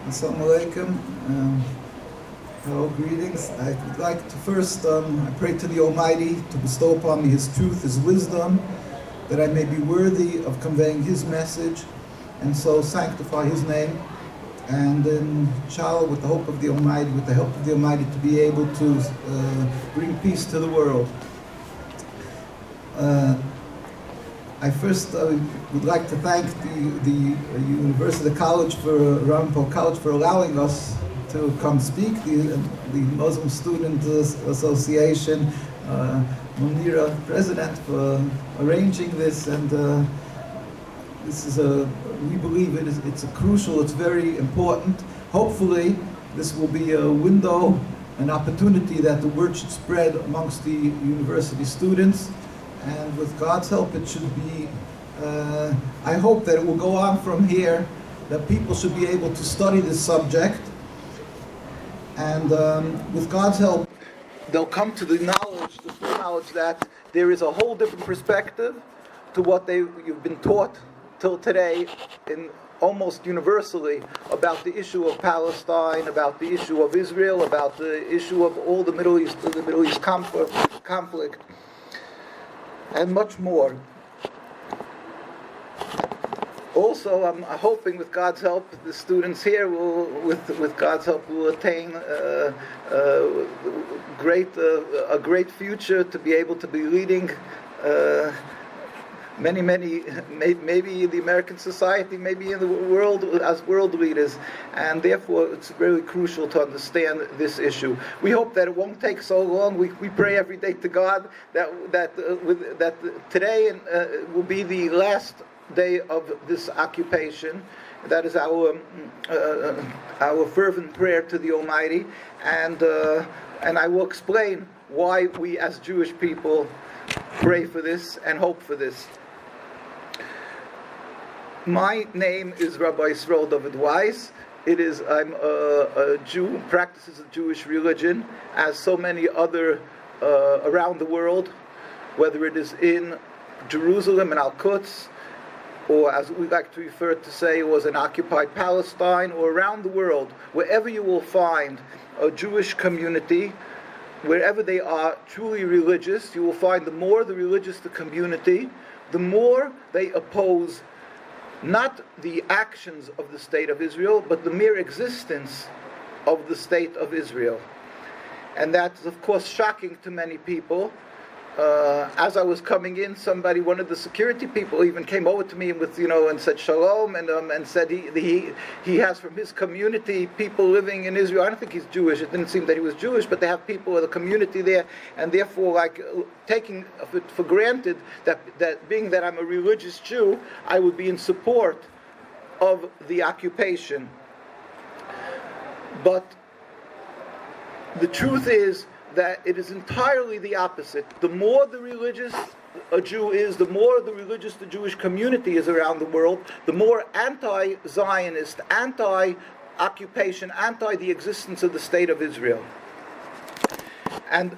Assalamu alaikum. Hello, greetings. I would like to first, I pray to the Almighty to bestow upon me His truth, His wisdom, that I may be worthy of conveying His message, and so sanctify His name. And inshallah, with the hope of the Almighty, with the help of the Almighty, to be able to bring peace to the world. I first would like to thank the University College for Ramapo College for allowing us to come speak. The Muslim Student Association, Munira, President, for arranging this, and this is we believe it's crucial. It's very important. Hopefully, this will be a window, an opportunity that the word should spread amongst the university students. And with God's help, it should be, I hope that it will go on from here, that people should be able to study this subject. And with God's help, they'll come to the knowledge, the full knowledge that there is a whole different perspective to what you've been taught till today, in almost universally, about the issue of Palestine, about the issue of Israel, about the issue of all the Middle East conflict. And much more. Also, I'm hoping, with God's help, the students here will, with God's help, will attain a great future to be able to be leading many, maybe in the American society, maybe in the world, as world leaders, and therefore it's really crucial to understand this issue. We hope that it won't take so long. We pray every day to God that today will be the last day of this occupation. That is our fervent prayer to the Almighty, and I will explain why we as Jewish people pray for this and hope for this. My name is Rabbi Yisroel Dovid Weiss. I'm a Jew who practices the Jewish religion, as so many other around the world, whether it is in Jerusalem and Al-Quds, or as we like to refer to say, was in occupied Palestine, or around the world, wherever you will find a Jewish community, wherever they are truly religious, you will find the more the religious the community, the more they oppose not the actions of the state of Israel, but the mere existence of the state of Israel. And that's, of course, shocking to many people. As I was coming in, one of the security people, even came over to me and said shalom, and said he has from his community people living in Israel. I don't think he's Jewish. It didn't seem that he was Jewish, but they have people of the community there, and therefore, taking it for granted that being that I'm a religious Jew, I would be in support of the occupation. But the truth is that it is entirely the opposite. The more the religious a Jew is, the more the religious the Jewish community is around the world, the more anti-Zionist, anti-occupation, anti the existence of the state of Israel. And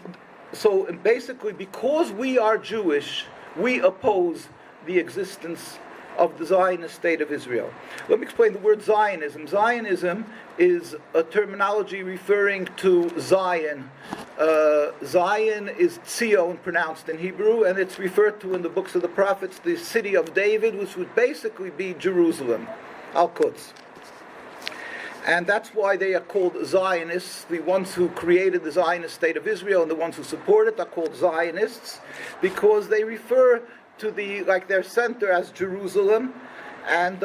so basically, because we are Jewish, we oppose the existence of the Zionist state of Israel. Let me explain the word Zionism. Zionism is a terminology referring to Zion. Zion is Zion pronounced in Hebrew, and it's referred to in the books of the prophets, the city of David, which would basically be Jerusalem, Al-Quds. And that's why they are called Zionists. The ones who created the Zionist state of Israel and the ones who support it are called Zionists, because they refer to their center as Jerusalem, and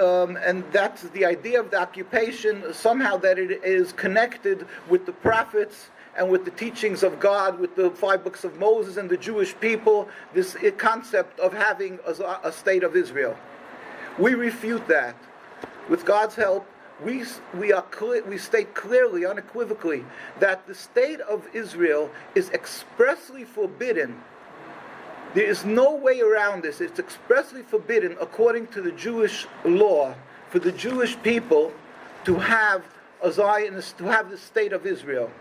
that's the idea of the occupation, somehow that it is connected with the prophets and with the teachings of God, with the 5 books of Moses and the Jewish people, this concept of having a state of Israel. We refute that. With God's help, we state clearly, unequivocally, that the state of Israel is expressly forbidden. There is no way around this. It's expressly forbidden, according to the Jewish law, for the Jewish people to have a Zionist, to have the state of Israel.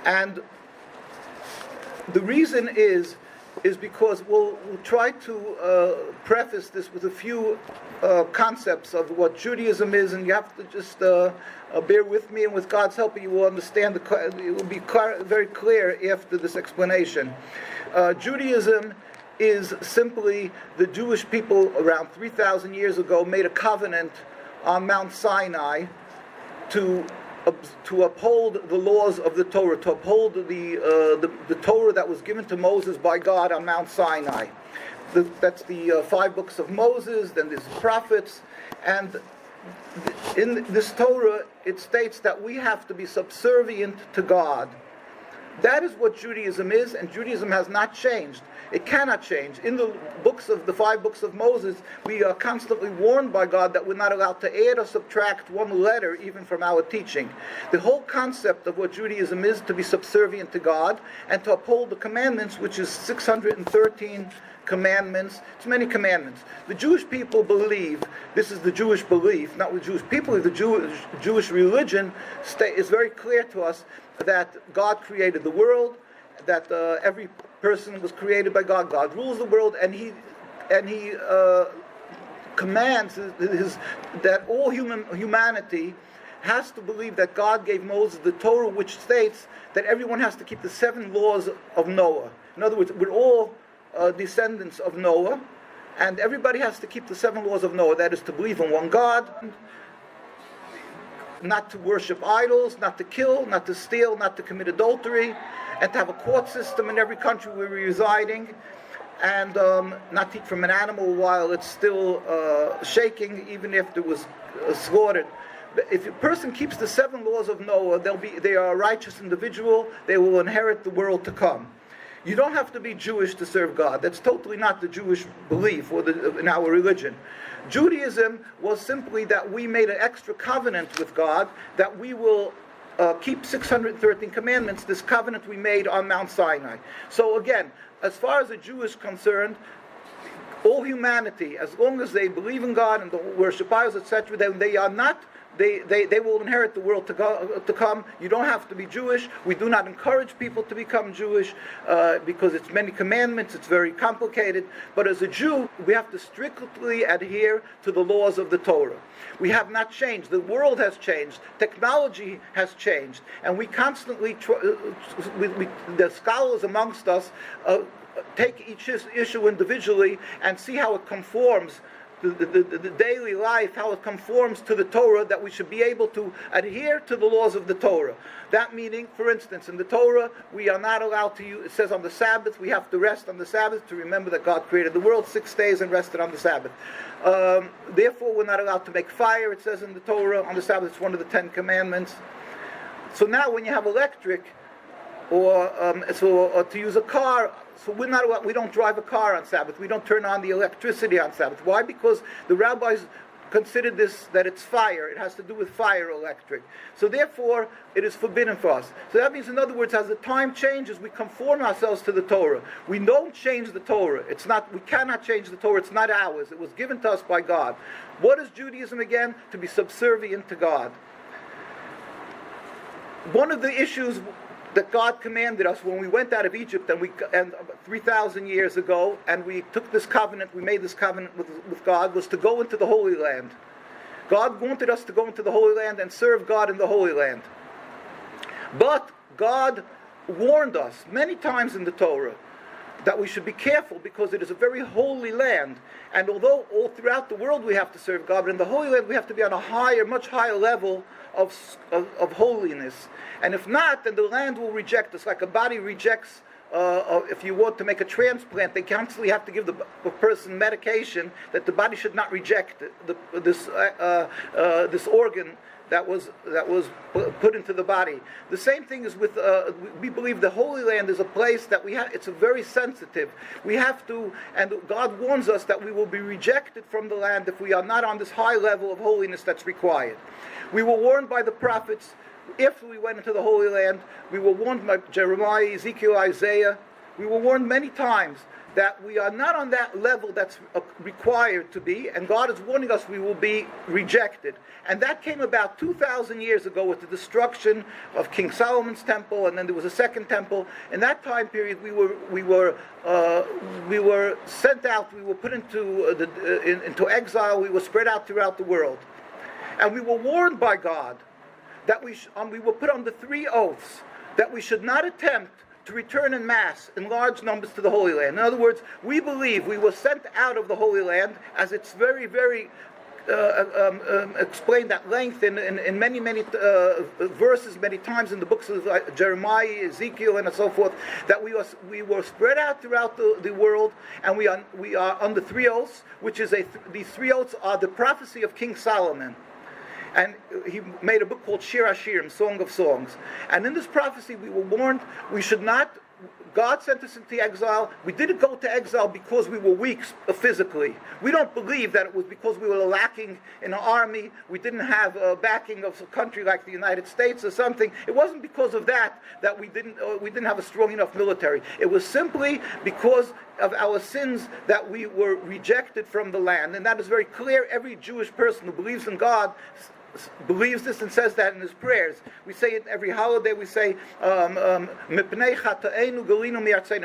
And the reason is is because we'll try to preface this with a few concepts of what Judaism is, and you have to just bear with me, and with God's help you will understand, it will be very clear after this explanation. Judaism is simply the Jewish people around 3,000 years ago made a covenant on Mount Sinai to uphold the laws of the Torah, to uphold the Torah that was given to Moses by God on Mount Sinai. That's the 5 books of Moses, then there's the prophets, and in this Torah it states that we have to be subservient to God. That is what Judaism is, and Judaism has not changed. It cannot change. In the 5 books of Moses, we are constantly warned by God that we're not allowed to add or subtract one letter even from our teaching. The whole concept of what Judaism is to be subservient to God and to uphold the commandments, which is 613 commandments. It's many commandments. The Jewish people believe, this is the Jewish belief, not the Jewish people, the Jewish religion is very clear to us that God created the world, that every person was created by God. God rules the world, and He commands that all humanity has to believe that God gave Moses the Torah, which states that everyone has to keep the 7 laws of Noah. In other words, we're all descendants of Noah, and everybody has to keep the 7 laws of Noah. That is to believe in one God, not to worship idols, not to kill, not to steal, not to commit adultery, and to have a court system in every country where we're residing, and not to eat from an animal while it's still shaking, even if it was slaughtered. If a person keeps the 7 laws of Noah, they are a righteous individual. They will inherit the world to come. You don't have to be Jewish to serve God. That's totally not the Jewish belief or in our religion. Judaism was simply that we made an extra covenant with God, that we will keep 613 commandments, this covenant we made on Mount Sinai. So again, as far as a Jew is concerned, all humanity, as long as they believe in God and don't worship idols, etc., then they are not. They will inherit the world to come. You don't have to be Jewish. We do not encourage people to become Jewish because it's many commandments. It's very complicated. But as a Jew, we have to strictly adhere to the laws of the Torah. We have not changed. The world has changed. Technology has changed. And we constantly, the scholars amongst us, take each issue individually and see how it conforms the daily life, how it conforms to the Torah, that we should be able to adhere to the laws of the Torah. That meaning, for instance, in the Torah, we are not allowed to use, it says on the Sabbath, we have to rest on the Sabbath to remember that God created the world 6 days and rested on the Sabbath. Therefore, we're not allowed to make fire, it says in the Torah, on the Sabbath. It's one of the 10 commandments. So now when you have electric, or to use a car, so we don't drive a car on Sabbath. We don't turn on the electricity on Sabbath. Why? Because the rabbis considered this, that it's fire. It has to do with fire, electric. So therefore, it is forbidden for us. So that means, in other words, as the time changes, we conform ourselves to the Torah. We don't change the Torah. We cannot change the Torah. It's not ours. It was given to us by God. What is Judaism again? To be subservient to God. One of the issues that God commanded us when we went out of Egypt and 3,000 years ago, and we took this covenant, we made this covenant with God, was to go into the Holy Land. God wanted us to go into the Holy Land and serve God in the Holy Land. But God warned us many times in the Torah that we should be careful, because it is a very holy land. And although all throughout the world we have to serve God, but in the Holy Land we have to be on a much higher level of holiness. And if not, then the land will reject us, like a body rejects. If you want to make a transplant, they constantly have to give the person medication that the body should not reject this organ that was put into the body. The same thing is with, we believe the Holy Land is a place that it's a very sensitive. We have to, and God warns us that we will be rejected from the land if we are not on this high level of holiness that's required. We were warned by the prophets, if we went into the Holy Land. We were warned by Jeremiah, Ezekiel, Isaiah. We were warned many times that we are not on that level that's required to be, and God is warning us we will be rejected. And that came about 2,000 years ago with the destruction of King Solomon's temple, and then there was a second temple. In that time period, we were sent out. We were put into exile. We were spread out throughout the world, and we were warned by God that we were put under 3 oaths that we should not attempt to return in mass, in large numbers, to the Holy Land. In other words, we believe we were sent out of the Holy Land, as it's very, very explained at length in many, many verses, many times in the books of Jeremiah, Ezekiel, and so forth, that we were spread out throughout the world, and we are under 3 oaths, which is these 3 oaths are the prophecy of King Solomon. And he made a book called Shir HaShirim, Song of Songs. And in this prophecy, we were warned we should not. God sent us into exile. We didn't go to exile because we were weak physically. We don't believe that it was because we were lacking in an army. We didn't have a backing of a country like the United States or something. It wasn't because of that we didn't have a strong enough military. It was simply because of our sins that we were rejected from the land. And that is very clear. Every Jewish person who believes in God believes this and says that in his prayers. We say it every holiday. We say,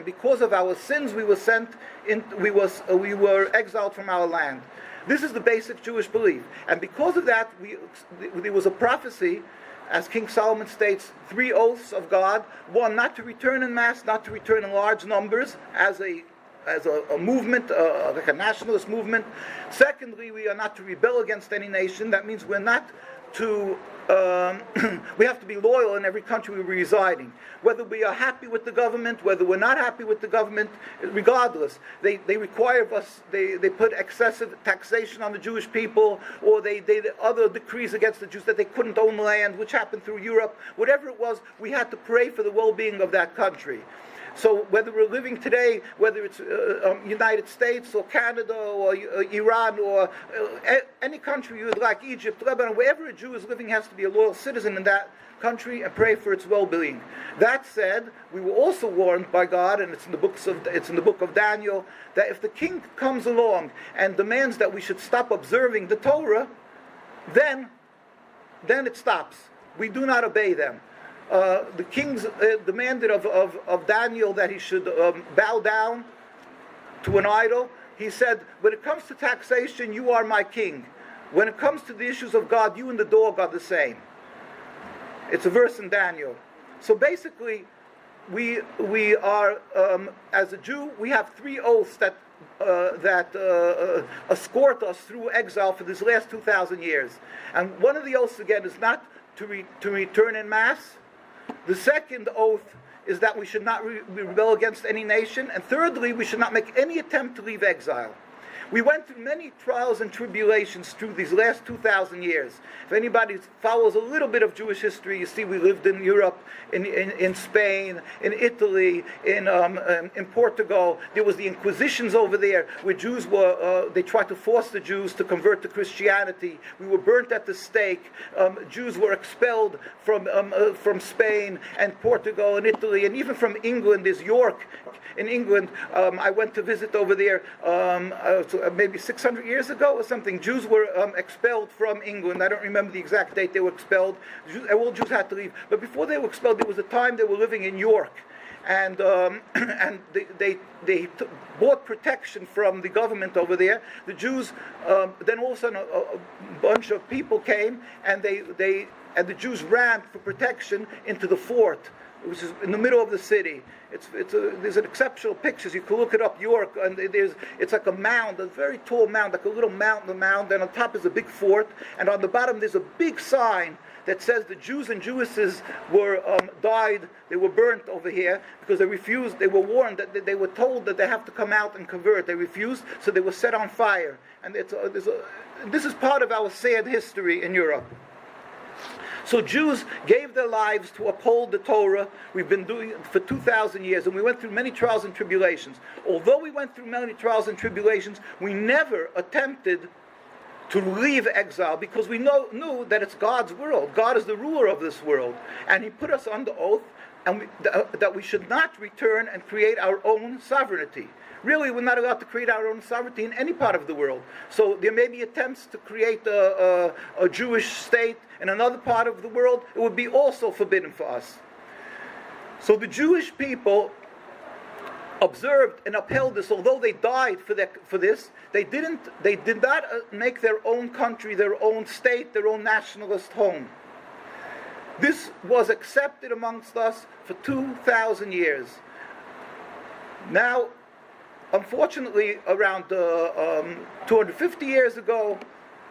because of our sins we were sent in, we were exiled from our land. This is the basic Jewish belief. And because of that, there was a prophecy, as King Solomon states, 3 oaths of God. 1, not to return in mass, not to return in large numbers, as a movement, like a nationalist movement. Secondly, we are not to rebel against any nation. That means we're not to, we have to be loyal in every country we're residing. Whether we are happy with the government, whether we're not happy with the government, regardless. They require of us, they put excessive taxation on the Jewish people, or they other decrees against the Jews that they couldn't own land, which happened through Europe. Whatever it was, we had to pray for the well-being of that country. So whether we're living today, whether it's United States or Canada or Iran or any country you would like, Egypt, Lebanon, wherever a Jew is living has to be a loyal citizen in that country and pray for its well-being. That said, we were also warned by God, and it's in the book of Daniel, that if the king comes along and demands that we should stop observing the Torah, then it stops. We do not obey them. The kings demanded of Daniel that he should bow down to an idol. He said, when it comes to taxation, you are my king. When it comes to the issues of God, you and the dog are the same. It's a verse in Daniel. So basically, we are, as a Jew, we have 3 oaths that escort us through exile for these last 2,000 years. And one of the oaths, again, is not to return in mass. The second oath is that we should not rebel against any nation. And thirdly, we should not make any attempt to leave exile. We went through many trials and tribulations through these last 2,000 years. If anybody follows a little bit of Jewish history, you see we lived in Europe, in Spain, in Italy, in Portugal. There was the Inquisitions over there, where Jews were, they tried to force the Jews to convert to Christianity. We were burnt at the stake. Jews were expelled from Spain and Portugal and Italy, and even from England. There's York in England. I went to visit over there maybe 600 years ago or something. Jews were expelled from England. I don't remember the exact date they were expelled. All Jews had to leave. But before they were expelled, there was a time they were living in York. And they bought protection from the government over there. The Jews, then all of a sudden a bunch of people came, and the Jews ran for protection into the fort, which is in the middle of the city. There's an exceptional pictures. You can look it up, York, and it's like a mound, a very tall mound, like a little mound, and on top is a big fort, and on the bottom there's a big sign that says the Jews and Jewesses were died, they were burnt over here because they refused. They were warned that they were told that they have to come out and convert. They refused, so they were set on fire. And this is part of our sad history in Europe. So Jews gave their lives to uphold the Torah. We've been doing it for 2,000 years, and we went through many trials and tribulations. Although we went through many trials and tribulations, we never attempted to leave exile, because we knew that it's God's world. God is the ruler of this world, and He put us under oath and that we should not return and create our own sovereignty. Really, we're not allowed to create our own sovereignty in any part of the world. So there may be attempts to create a Jewish state in another part of the world. It would be also forbidden for us. So the Jewish people observed and upheld this. Although they died for this, they did not make their own country, their own state, their own nationalist home. This was accepted amongst us for 2,000 years. Now, unfortunately, around 250 years ago,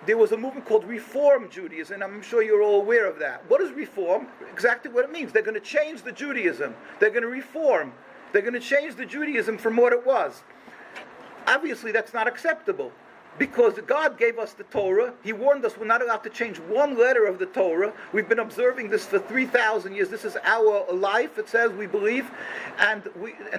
there was a movement called Reform Judaism, and I'm sure you're all aware of that. What is reform? Exactly what it means. They're going to change the Judaism. They're going to reform. They're going to change the Judaism from what it was. Obviously, that's not acceptable, because God gave us the Torah. He warned us we're not allowed to change one letter of the Torah. We've been observing this for 3,000 years. This is our life, it says, we believe. And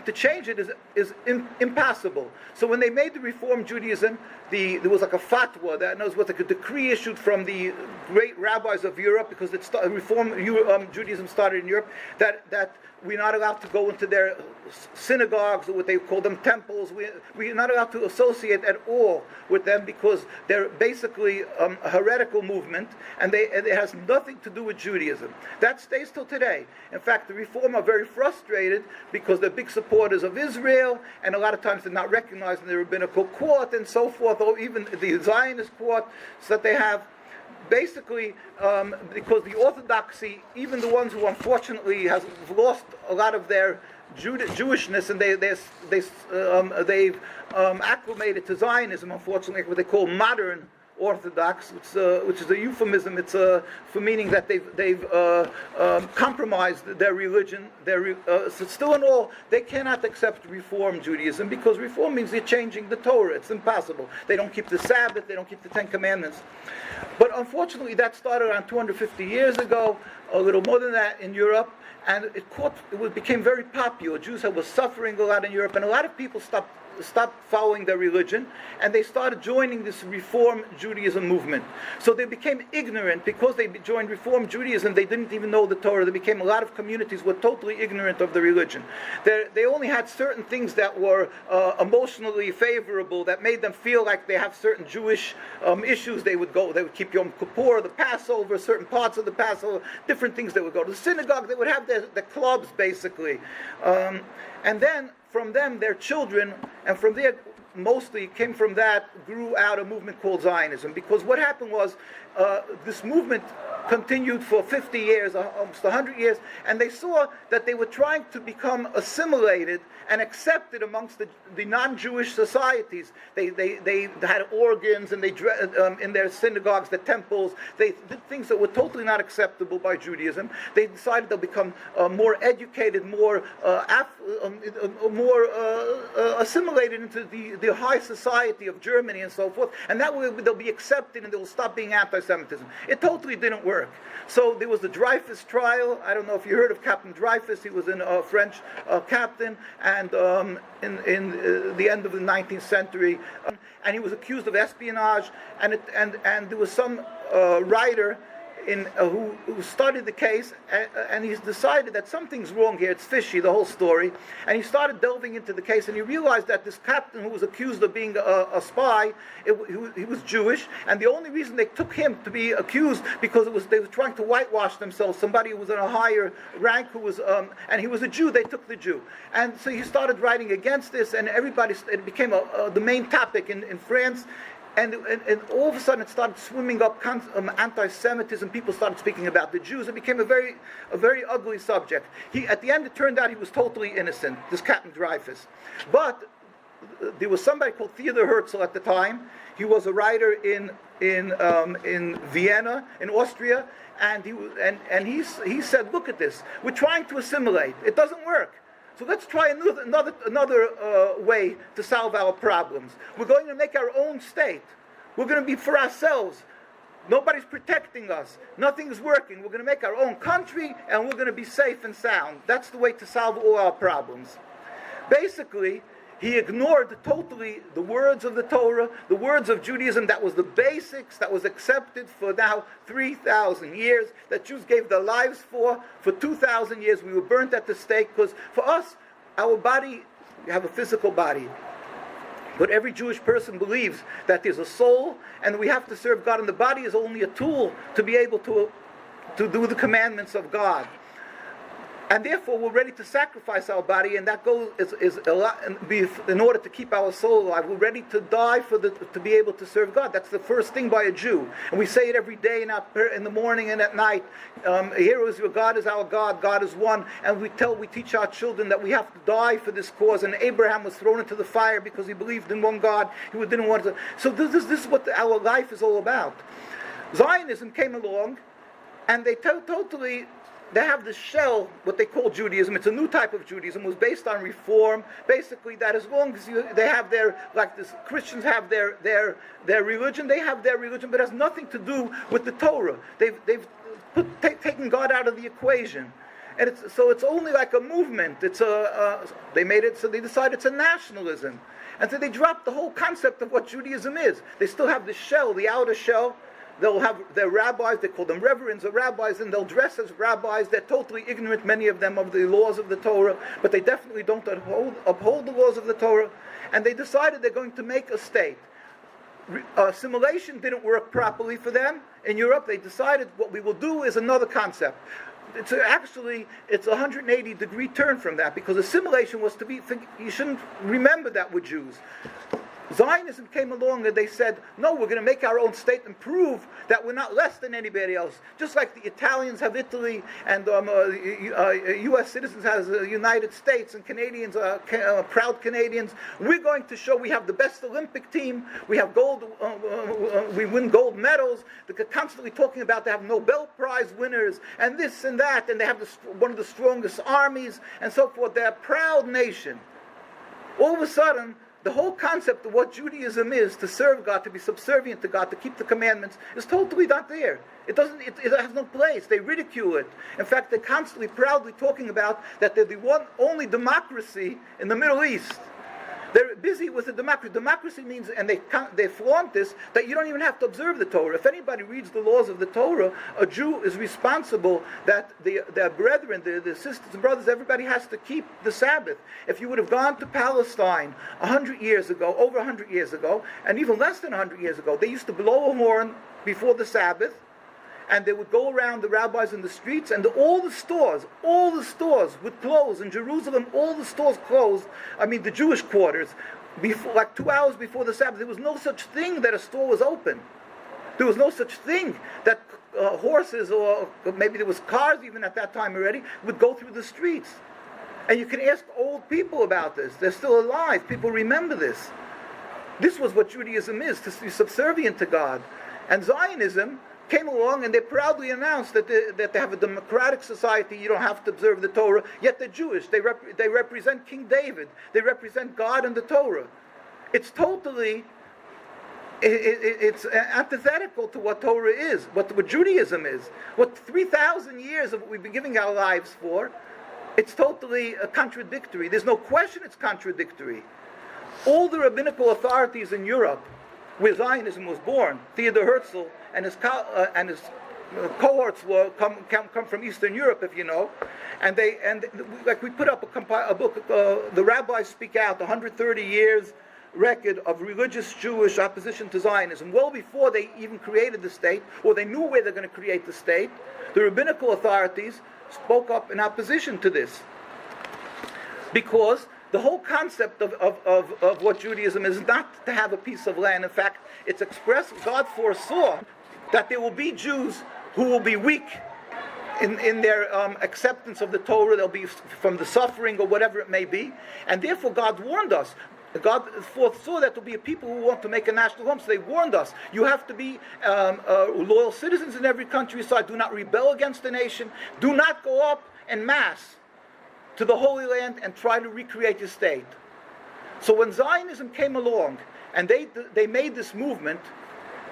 to change it is impossible. So when they made the Reform Judaism, there was like a fatwa, that was like a decree issued from the great rabbis of Europe, because Reform Judaism started in Europe, that we're not allowed to go into their synagogues, or what they call them temples. We're not allowed to associate at all with them, because they're basically a heretical movement, and it has nothing to do with Judaism. That stays till today. In fact, the Reform are very frustrated because they're big supporters of Israel, and a lot of times they're not recognized in the rabbinical court and so forth, or even the Zionist court, so that they have basically, because the Orthodoxy, even the ones who unfortunately have lost a lot of their Jewishness, and they've acclimated to Zionism, unfortunately, what they call modern Orthodox, which is a euphemism. It's for meaning that they've compromised their religion. So still in all, they cannot accept Reform Judaism, because Reform means they're changing the Torah. It's impossible. They don't keep the Sabbath. They don't keep the Ten Commandments. But unfortunately, that started around 250 years ago, a little more than that in Europe, and it became very popular. Jews were suffering a lot in Europe, and a lot of people stopped following their religion, and they started joining this Reform Judaism movement. So they became ignorant. Because they joined Reform Judaism, they didn't even know the Torah. A lot of communities were totally ignorant of the religion. They only had certain things that were emotionally favorable, that made them feel like they have certain Jewish issues. They would keep Yom Kippur, the Passover, certain parts of the Passover, different things. They would go to the synagogue. They would have their clubs, basically. And then from them, their children, and from there, mostly came from that, grew out a movement called Zionism. Because what happened was, this movement continued for 50 years, almost 100 years, and they saw that they were trying to become assimilated and accepted amongst the non-Jewish societies. They had organs, and they in their synagogues, the temples, they did things that were totally not acceptable by Judaism. They decided they'll become more educated, more assimilated into the high society of Germany and so forth, and that way they'll be accepted and they'll stop being anti-Semitism. It totally didn't work. So there was the Dreyfus Trial. I don't know if you heard of Captain Dreyfus. He was a French captain, and in the end of the 19th century, and he was accused of espionage, and there was some writer who studied the case, and he's decided that something's wrong here. It's fishy, the whole story. And he started delving into the case, and he realized that this captain who was accused of being a spy, he was Jewish, and the only reason they took him to be accused because they were trying to whitewash themselves. Somebody who was in a higher rank, who was and he was a Jew. They took the Jew, and so he started writing against this, and it became the main topic in France. And all of a sudden it started swimming up anti-Semitism. People started speaking about the Jews. It became a very ugly subject. At the end, it turned out he was totally innocent, this Captain Dreyfus. But there was somebody called Theodor Herzl at the time. He was a writer in Vienna, in Austria, and he said, "Look at this. We're trying to assimilate. It doesn't work. So let's try another way to solve our problems. We're going to make our own state. We're going to be for ourselves. Nobody's protecting us. Nothing's working. We're going to make our own country, and we're going to be safe and sound. That's the way to solve all our problems." Basically, he ignored totally the words of the Torah, the words of Judaism. That was the basics that was accepted for now 3,000 years, that Jews gave their lives for 2,000 years. We were burnt at the stake because for us, our body, we have a physical body. But every Jewish person believes that there's a soul and we have to serve God, and the body is only a tool to be able to do the commandments of God. And therefore, we're ready to sacrifice our body, and that goes is a lot in order to keep our soul alive. We're ready to die to be able to serve God. That's the first thing by a Jew, and we say it every day in the morning and at night. Here is your God is our God. God is one, and we teach our children that we have to die for this cause. And Abraham was thrown into the fire because he believed in one God. He didn't want to. So this is what our life is all about. Zionism came along, and they totally. They have this shell, what they call Judaism. It's a new type of Judaism. It was based on reform. Basically, that as long as they have Christians have their religion, they have their religion, but it has nothing to do with the Torah. They've taken God out of the equation, and it's only like a movement. They made it so they decided it's a nationalism, and so they dropped the whole concept of what Judaism is. They still have the shell, the outer shell. They'll have their rabbis, they call them reverends or rabbis, and they'll dress as rabbis. They're totally ignorant, many of them, of the laws of the Torah, but they definitely don't uphold the laws of the Torah. And they decided they're going to make a state. Assimilation didn't work properly for them. In Europe, they decided what we will do is another concept. It's a 180-degree turn from that, because assimilation was to be, you shouldn't remember that we're Jews. Zionism came along and they said, no, we're going to make our own state and prove that we're not less than anybody else. Just like the Italians have Italy, and U.S. citizens have the United States, and Canadians are proud Canadians. We're going to show we have the best Olympic team. We have gold. We win gold medals. They're constantly talking about they have Nobel Prize winners and this and that, and they have one of the strongest armies and so forth. They're a proud nation. All of a sudden, the whole concept of what Judaism is, to serve God, to be subservient to God, to keep the commandments, is totally not there. It has no place. They ridicule it. In fact, they're constantly proudly talking about that they're the only democracy in the Middle East. They're busy with the democracy. Democracy means, and they flaunt this, that you don't even have to observe the Torah. If anybody reads the laws of the Torah, a Jew is responsible that their brethren, the sisters and brothers, everybody has to keep the Sabbath. If you would have gone to Palestine 100 years ago, over 100 years ago, and even less than 100 years ago, they used to blow a horn before the Sabbath, and they would go around the rabbis in the streets, and all the stores would close. In Jerusalem, all the stores closed. I mean, the Jewish quarters, like 2 hours before the Sabbath. There was no such thing that a store was open. There was no such thing that horses, or maybe there was cars even at that time already, would go through the streets. And you can ask old people about this. They're still alive. People remember this. This was what Judaism is, to be subservient to God. And Zionism came along, and they proudly announced that they have a democratic society. You don't have to observe the Torah. Yet they're Jewish. They represent King David. They represent God and the Torah. It's totally, it's antithetical to what Torah is, what Judaism is, what 3,000 years of what we've been giving our lives for. It's totally contradictory. There's no question it's contradictory. All the rabbinical authorities in Europe, where Zionism was born, Theodor Herzl and his cohorts come from Eastern Europe, if you know, and we put up a book, the Rabbis Speak Out, 130 years record of religious Jewish opposition to Zionism. Well before they even created the state, or they knew where they're going to create the state, the rabbinical authorities spoke up in opposition to this, because the whole concept of what Judaism is not to have a piece of land. In fact, it's expressed, God foresaw that there will be Jews who will be weak in their acceptance of the Torah. They'll be from the suffering or whatever it may be. And therefore God warned us. God foresaw that there will be a people who want to make a national home. So they warned us. You have to be loyal citizens in every countryside. Do not rebel against the nation. Do not go up en masse to the Holy Land and try to recreate your state. So when Zionism came along, and they made this movement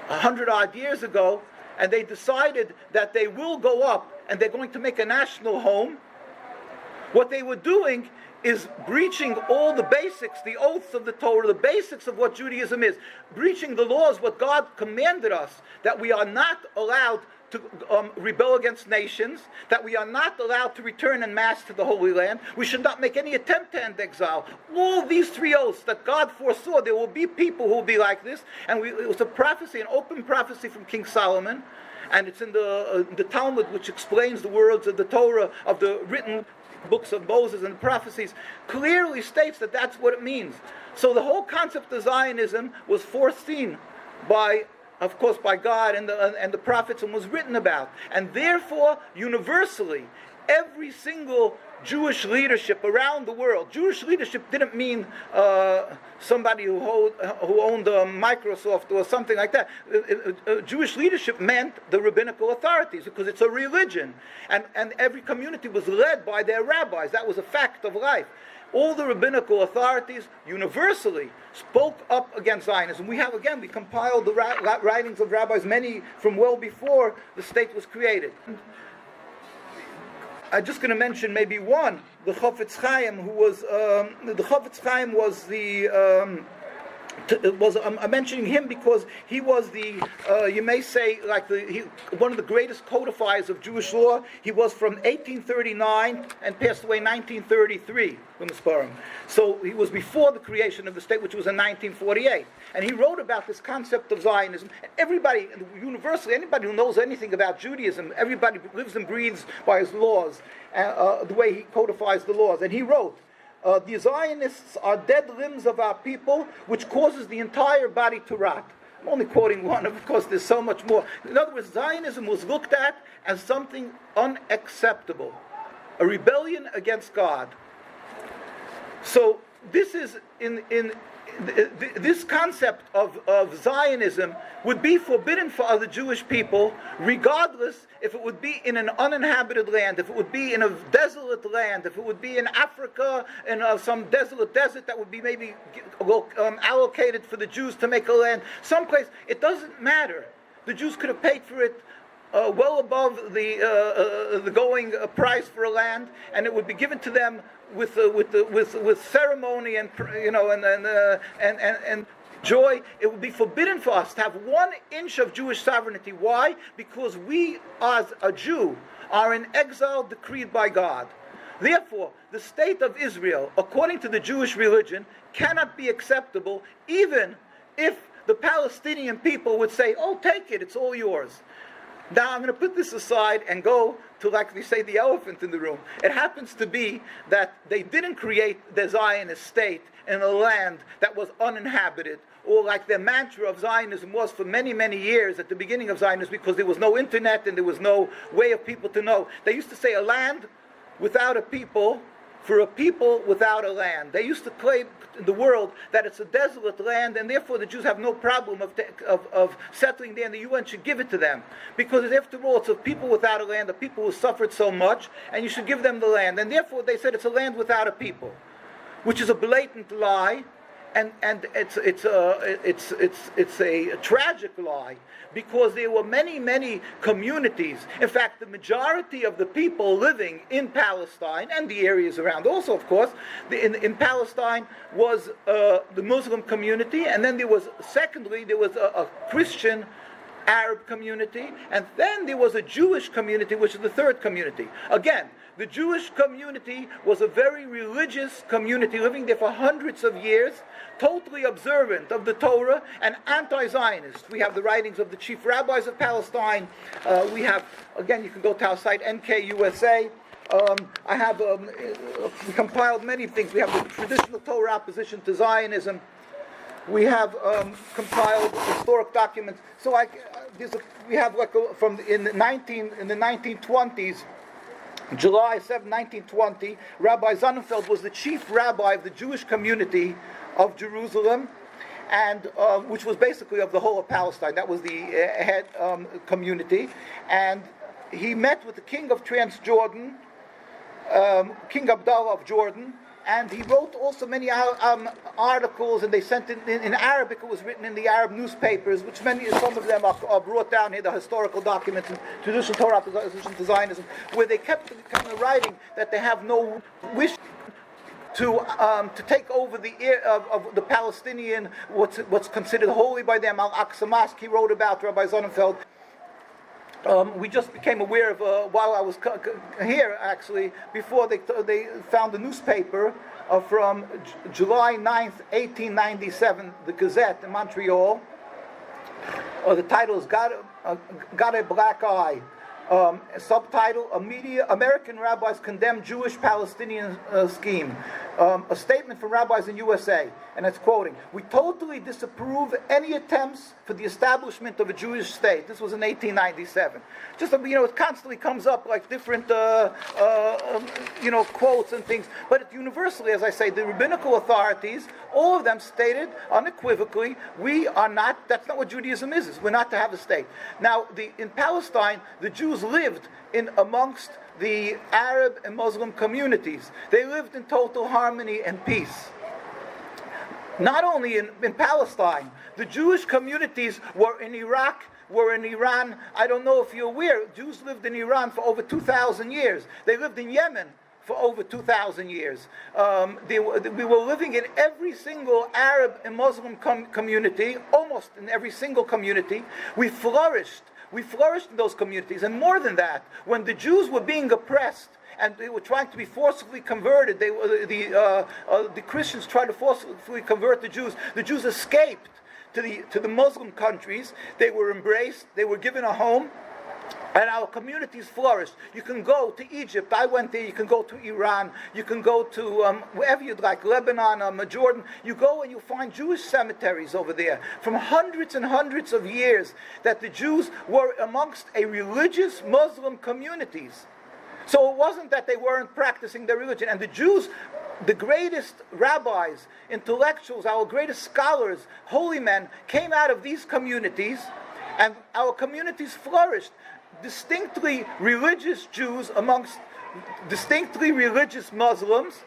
100-odd years ago, and they decided that they will go up and they're going to make a national home, what they were doing is breaching all the basics, the oaths of the Torah, the basics of what Judaism is, breaching the laws, what God commanded us, that we are not allowed to rebel against nations, that we are not allowed to return en masse to the Holy Land, we should not make any attempt to end exile. All these three oaths that God foresaw, there will be people who will be like this, and it was a prophecy, an open prophecy from King Solomon, and it's in the Talmud, which explains the words of the Torah, of the written books of Moses and the prophecies, clearly states that that's what it means. So the whole concept of Zionism was foreseen by, of course, by God and the prophets, and was written about. And therefore, universally, every single Jewish leadership around the world, Jewish leadership didn't mean somebody who owned Microsoft or something like that. Jewish leadership meant the rabbinical authorities, because it's a religion. And every community was led by their rabbis. That was a fact of life. All the rabbinical authorities universally spoke up against Zionism. We compiled the writings of rabbis, many from well before the state was created. I'm just going to mention maybe one, the Chafetz Chaim, who was the Chafetz Chaim was the I'm mentioning him because he was the you may say like one of the greatest codifiers of Jewish law. He was from 1839 and passed away in 1933 from the Spurim. So he was before the creation of the state, which was in 1948. And he wrote about this concept of Zionism. Everybody, universally, anybody who knows anything about Judaism, everybody lives and breathes by his laws, the way he codifies the laws. And he wrote, the Zionists are dead limbs of our people, which causes the entire body to rot. I'm only quoting one, of course there's so much more. In other words, Zionism was looked at as something unacceptable, a rebellion against God. So this is this concept of Zionism would be forbidden for other Jewish people, regardless if it would be in an uninhabited land, if it would be in a desolate land, if it would be in Africa, in some desolate desert that would be maybe allocated for the Jews to make a land, someplace. It doesn't matter. The Jews could have paid for it well above the going price for a land, and it would be given to them with ceremony and and joy. It would be forbidden for us to have 1 inch of Jewish sovereignty. Why? Because we, as a Jew, are in exile decreed by God. Therefore, the state of Israel, according to the Jewish religion, cannot be acceptable, even if the Palestinian people would say, "Oh, take it, it's all yours." Now I'm going to put this aside and go to, like we say, the elephant in the room. It happens to be that they didn't create the Zionist state in a land that was uninhabited, or like their mantra of Zionism was for many, many years at the beginning of Zionism, because there was no internet and there was no way of people to know. They used to say a land without a people for a people without a land. They used to claim in the world that it's a desolate land, and therefore the Jews have no problem of settling there, and the UN should give it to them. Because after all, it's a people without a land, a people who suffered so much, and you should give them the land. And therefore they said it's a land without a people, which is a blatant lie, and it's a tragic lie, because there were many communities. In fact, the majority of the people living in Palestine and the areas around, also of course, in Palestine was the Muslim community, and then there was a Christian Arab community, and then there was a Jewish community, which is the third community. Again, the Jewish community was a very religious community, living there for hundreds of years, totally observant of the Torah and anti-Zionist. We have the writings of the chief rabbis of Palestine. We have, again, you can go to our site, NKUSA. We compiled many things. We have the traditional Torah opposition to Zionism. We have compiled historic documents. So we have from in the 1920s. July 7, 1920, Rabbi Sonnenfeld was the chief rabbi of the Jewish community of Jerusalem, and which was basically of the whole of Palestine. That was the head community. And he met with the king of Transjordan, King Abdullah of Jordan, and he wrote also many articles, and they sent it in Arabic. It was written in the Arab newspapers, which some of them are brought down here, the historical documents and traditional Torah opposition to Zionism, where they kept kind of writing that they have no wish to take over of the Palestinian, what's considered holy by them, Al-Aqsa Mosque. He wrote about Rabbi Sonnenfeld. We just became aware of, while I was here actually, before they found a newspaper from July 9th, 1897, the Gazette in Montreal. The title is Got a Black Eye. Subtitle: American Rabbis Condemn Jewish-Palestinian Scheme. A statement from rabbis in USA, and it's quoting: "We totally disapprove any attempts for the establishment of a Jewish state." This was in 1897. Just it constantly comes up like different quotes and things. But universally, as I say, the rabbinical authorities, all of them stated unequivocally, we are not. That's not what Judaism is. We're not to have a state. Now, in Palestine, the Jews lived in amongst the Arab and Muslim communities. They lived in total harmony and peace. Not only in Palestine, the Jewish communities were in Iraq, were in Iran. I don't know if you're aware, Jews lived in Iran for over 2,000 years. They lived in Yemen for over 2,000 years. We were living in every single Arab and Muslim community, almost in every single community. We flourished in those communities. And more than that, when the Jews were being oppressed and they were trying to be forcibly converted, the Christians tried to forcibly convert the Jews. The Jews escaped to the Muslim countries. They were embraced. They were given a home. And our communities flourished. You can go to Egypt. I went there. You can go to Iran. You can go to wherever you'd like, Lebanon, Jordan. You go and you find Jewish cemeteries over there from hundreds and hundreds of years that the Jews were amongst a religious Muslim communities. So it wasn't that they weren't practicing their religion. And the Jews, the greatest rabbis, intellectuals, our greatest scholars, holy men, came out of these communities, and our communities flourished. Distinctly religious Jews amongst distinctly religious Muslims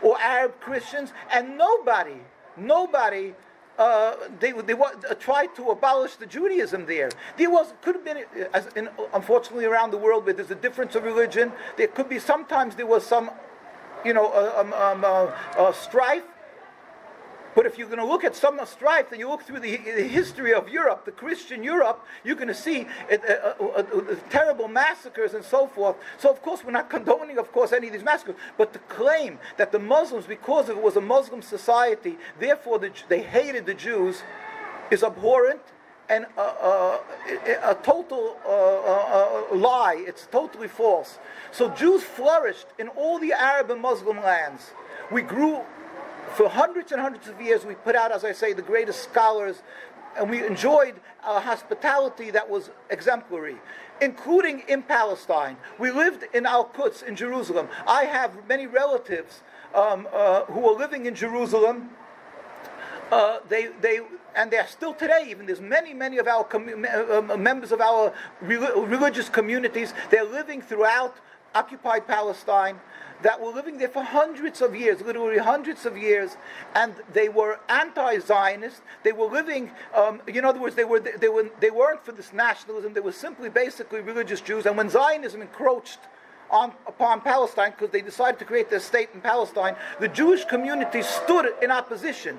or Arab Christians, and nobody tried to abolish the Judaism there. Could have been, unfortunately around the world, where there's a difference of religion. There could be, sometimes there was some, strife. But if you're going to look at some strife, and you look through the history of Europe, the Christian Europe, you're going to see terrible massacres and so forth. So of course we're not condoning, of course, any of these massacres. But to claim that the Muslims, because it was a Muslim society, therefore they hated the Jews, is abhorrent and a total lie. It's totally false. So Jews flourished in all the Arab and Muslim lands. We grew. For hundreds and hundreds of years, we put out, as I say, the greatest scholars, and we enjoyed a hospitality that was exemplary, including in Palestine. We lived in Al-Quds, in Jerusalem. I have many relatives who are living in Jerusalem. And they're still today, even there's many of our members of our religious communities. They're living throughout occupied Palestine, that were living there for hundreds of years, literally hundreds of years, and they were anti-Zionist. They were living, in other words, they weren't for this nationalism. They were simply, basically religious Jews. And when Zionism encroached upon Palestine, because they decided to create their state in Palestine, the Jewish community stood in opposition,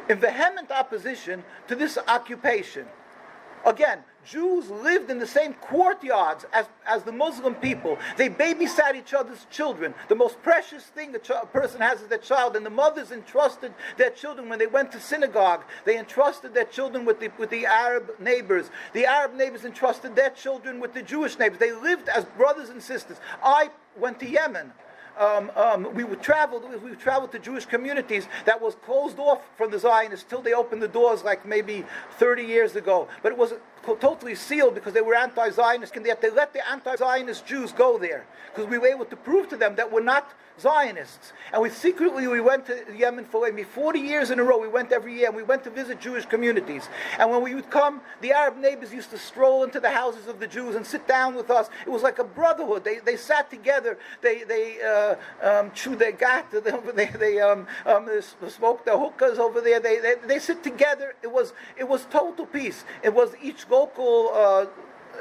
in vehement opposition to this occupation. Again, Jews lived in the same courtyards as the Muslim people. They babysat each other's children. The most precious thing a person has is their child, and the mothers entrusted their children when they went to synagogue. They entrusted their children with the Arab neighbors. The Arab neighbors entrusted their children with the Jewish neighbors. They lived as brothers and sisters. I went to Yemen. We traveled to Jewish communities that was closed off from the Zionists till they opened the doors like maybe 30 years ago. But it was totally sealed because they were anti-Zionist, and yet they let the anti-Zionist Jews go there because we were able to prove to them that we're not Zionists. And we went to Yemen for maybe 40 years in a row. We went every year, and we went to visit Jewish communities. And when we would come, the Arab neighbors used to stroll into the houses of the Jews and sit down with us. It was like a brotherhood. They sat together. They chewed their gat. They smoked their hookahs over there. They sit together. It was total peace. It was each local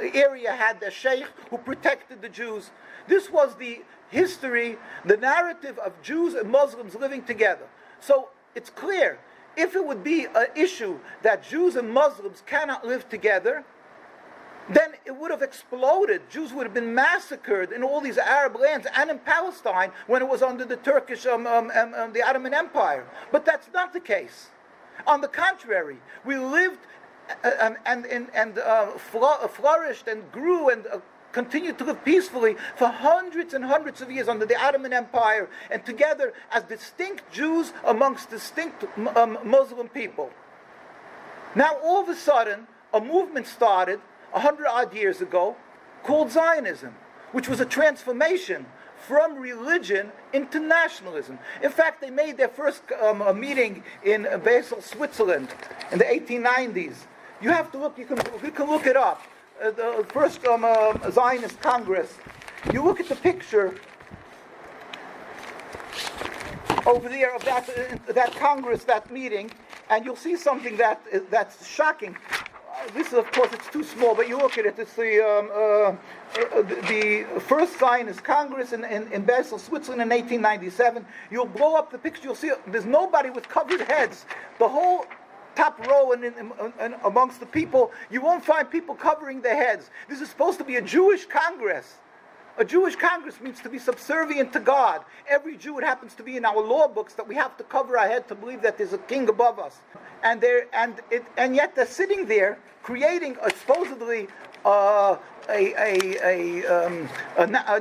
area had their sheikh who protected the Jews. This was the history, the narrative of Jews and Muslims living together. So it's clear, if it would be an issue that Jews and Muslims cannot live together, then it would have exploded. Jews would have been massacred in all these Arab lands and in Palestine when it was under the Turkish, the Ottoman Empire. But that's not the case. On the contrary, we lived flourished and grew and continued to live peacefully for hundreds and hundreds of years under the Ottoman Empire, and together as distinct Jews amongst distinct Muslim people. Now all of a sudden, a movement started 100-odd years ago called Zionism, which was a transformation from religion into nationalism. In fact, they made their first meeting in Basel, Switzerland in the 1890s. You have to look, you can look it up. The first Zionist Congress. You look at the picture over there of that Congress, that meeting, and you'll see something that's shocking. This is, of course, it's too small, but you look at it. It's the first Zionist Congress in Basel, Switzerland in 1897. You'll blow up the picture. You'll see there's nobody with covered heads. The whole top row and amongst the people, you won't find people covering their heads. This is supposed to be a Jewish Congress. A Jewish Congress means to be subservient to God. Every Jew, it happens to be in our law books that we have to cover our head to believe that there's a king above us. And yet they're sitting there creating supposedly a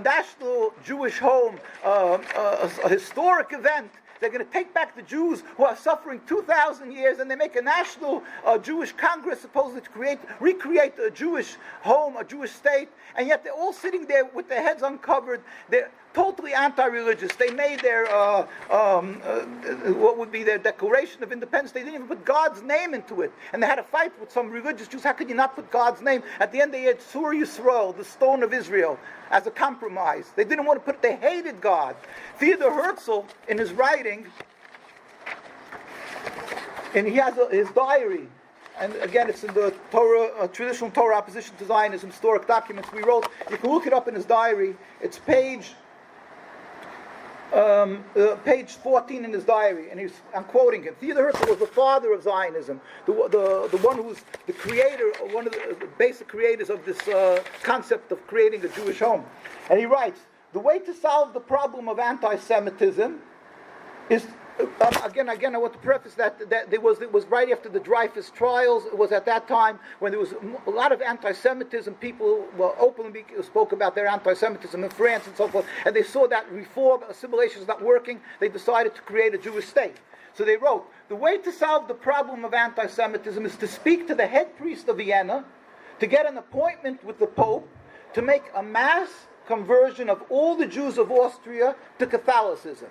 national Jewish home, a historic event. They're going to take back the Jews who are suffering 2,000 years, and they make a national Jewish Congress supposedly to recreate a Jewish home, a Jewish state, and yet they're all sitting there with their heads uncovered. They're totally anti-religious. They made their, what would be their Declaration of Independence. They didn't even put God's name into it. And they had a fight with some religious Jews. How could you not put God's name? At the end they had Sur Yisroel, the stone of Israel, as a compromise. They didn't want to put it. They hated God. Theodor Herzl, in his writing, and he has his diary, and again it's in the Torah, traditional Torah opposition to Zionism, historic documents we wrote. You can look it up in his diary. It's page 14 in his diary, and I'm quoting him. Theodor Herzl was the father of Zionism, the one who's the creator, one of the basic creators of this concept of creating a Jewish home. And he writes, the way to solve the problem of anti-Semitism is, again, I want to preface that it was right after the Dreyfus trials. It was at that time when there was a lot of anti-Semitism. People openly spoke about their anti-Semitism in France and so forth, and they saw that reform, assimilation is not working. They decided to create a Jewish state. So they wrote, the way to solve the problem of anti-Semitism is to speak to the head priest of Vienna, to get an appointment with the Pope, to make a mass conversion of all the Jews of Austria to Catholicism.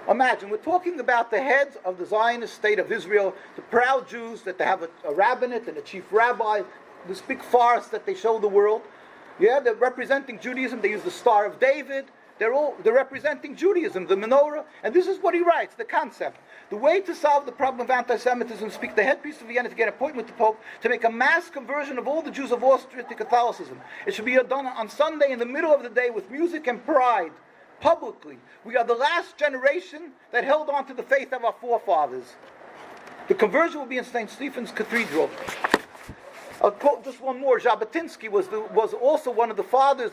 Imagine, we're talking about the heads of the Zionist state of Israel, the proud Jews that they have a rabbinate and a chief rabbi, this big farce that they show the world. Yeah, they're representing Judaism. They use the Star of David. They're representing Judaism, the menorah. And this is what he writes, the concept. The way to solve the problem of anti-Semitism, speak the head priest of Vienna to get an appointment with the Pope, to make a mass conversion of all the Jews of Austria to Catholicism. It should be done on Sunday in the middle of the day with music and pride. Publicly. We are the last generation that held on to the faith of our forefathers. The conversion will be in St. Stephen's Cathedral. I'll quote just one more. Jabotinsky was also one of the fathers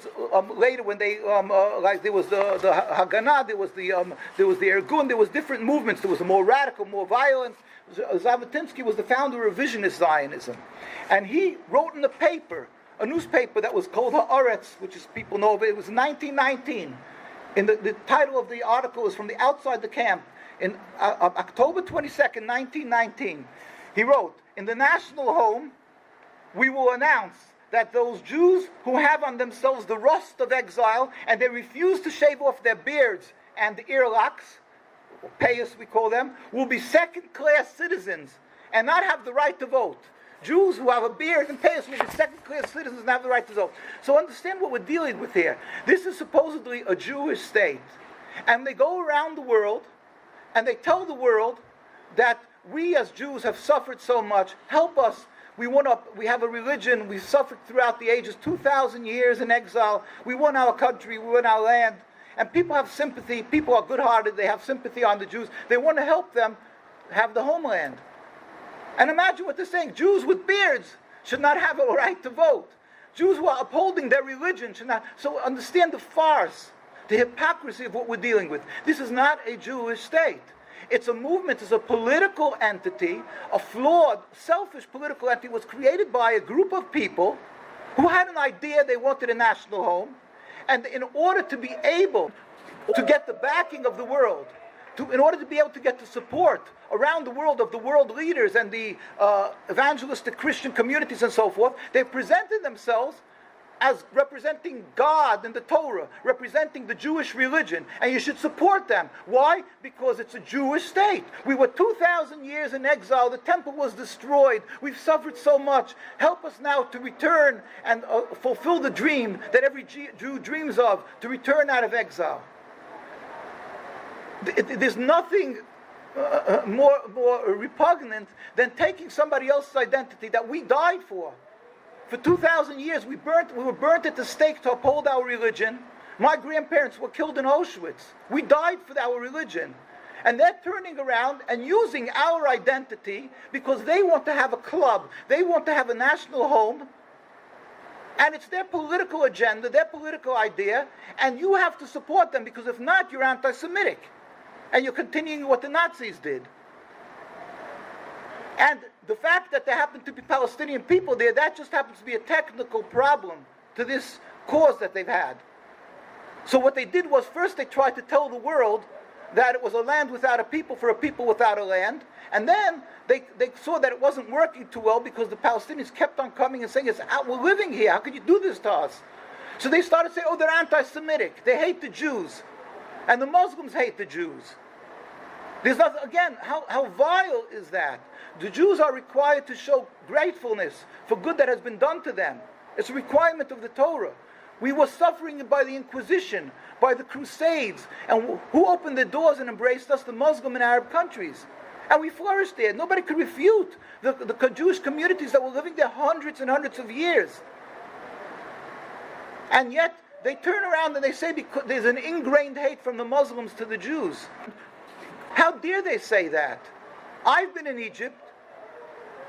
later when they there was the Haganah, there was the Irgun, there was different movements. There was a more radical, more violent. Jabotinsky was the founder of revisionist Zionism, and he wrote in a paper, a newspaper that was called Haaretz, which is people know of it. It was 1919. And the title of the article is From the Outside the Camp. In October 22nd, 1919, he wrote, in the national home, we will announce that those Jews who have on themselves the rust of exile and they refuse to shave off their beards and the earlocks, or payas we call them, will be second-class citizens and not have the right to vote. Jews who have a beard and payas will be second-class citizens and have the right to vote. So understand what we're dealing with here. This is supposedly a Jewish state. And they go around the world and they tell the world that we as Jews have suffered so much. Help us. We have a religion. We've suffered throughout the ages, 2,000 years in exile. We want our country. We want our land. And people have sympathy. People are good-hearted. They have sympathy on the Jews. They want to help them have the homeland. And imagine what they're saying. Jews with beards should not have a right to vote. Jews who are upholding their religion should not. So understand the farce, the hypocrisy of what we're dealing with. This is not a Jewish state. It's a movement, it's a political entity, a flawed, selfish political entity. It was created by a group of people who had an idea they wanted a national home. And in order to be able to get the backing of the world, in order to be able to get the support around the world of the world leaders and the evangelistic Christian communities and so forth, they presented themselves as representing God and the Torah, representing the Jewish religion, and you should support them. Why? Because it's a Jewish state. We were 2,000 years in exile. The temple was destroyed. We've suffered so much. Help us now to return and fulfill the dream that every Jew dreams of, to return out of exile. There's nothing more repugnant than taking somebody else's identity that we died for. For 2,000 years, we were burnt at the stake to uphold our religion. My grandparents were killed in Auschwitz. We died for our religion. And they're turning around and using our identity because they want to have a club. They want to have a national home. And it's their political agenda, their political idea. And you have to support them because if not, you're anti-Semitic. And you're continuing what the Nazis did. And the fact that there happen to be Palestinian people there, that just happens to be a technical problem to this cause that they've had. So what they did was, first they tried to tell the world that it was a land without a people for a people without a land. And then they saw that it wasn't working too well because the Palestinians kept on coming and saying, we're living here, how could you do this to us? So they started saying, they're anti-Semitic, they hate the Jews. And the Muslims hate the Jews. There's nothing, again, how vile is that? The Jews are required to show gratefulness for good that has been done to them. It's a requirement of the Torah. We were suffering by the Inquisition, by the Crusades, and who opened the doors and embraced us? The Muslim and Arab countries. And we flourished there. Nobody could refute the Jewish communities that were living there hundreds and hundreds of years. And yet, they turn around and they say because there's an ingrained hate from the Muslims to the Jews. How dare they say that? I've been in Egypt.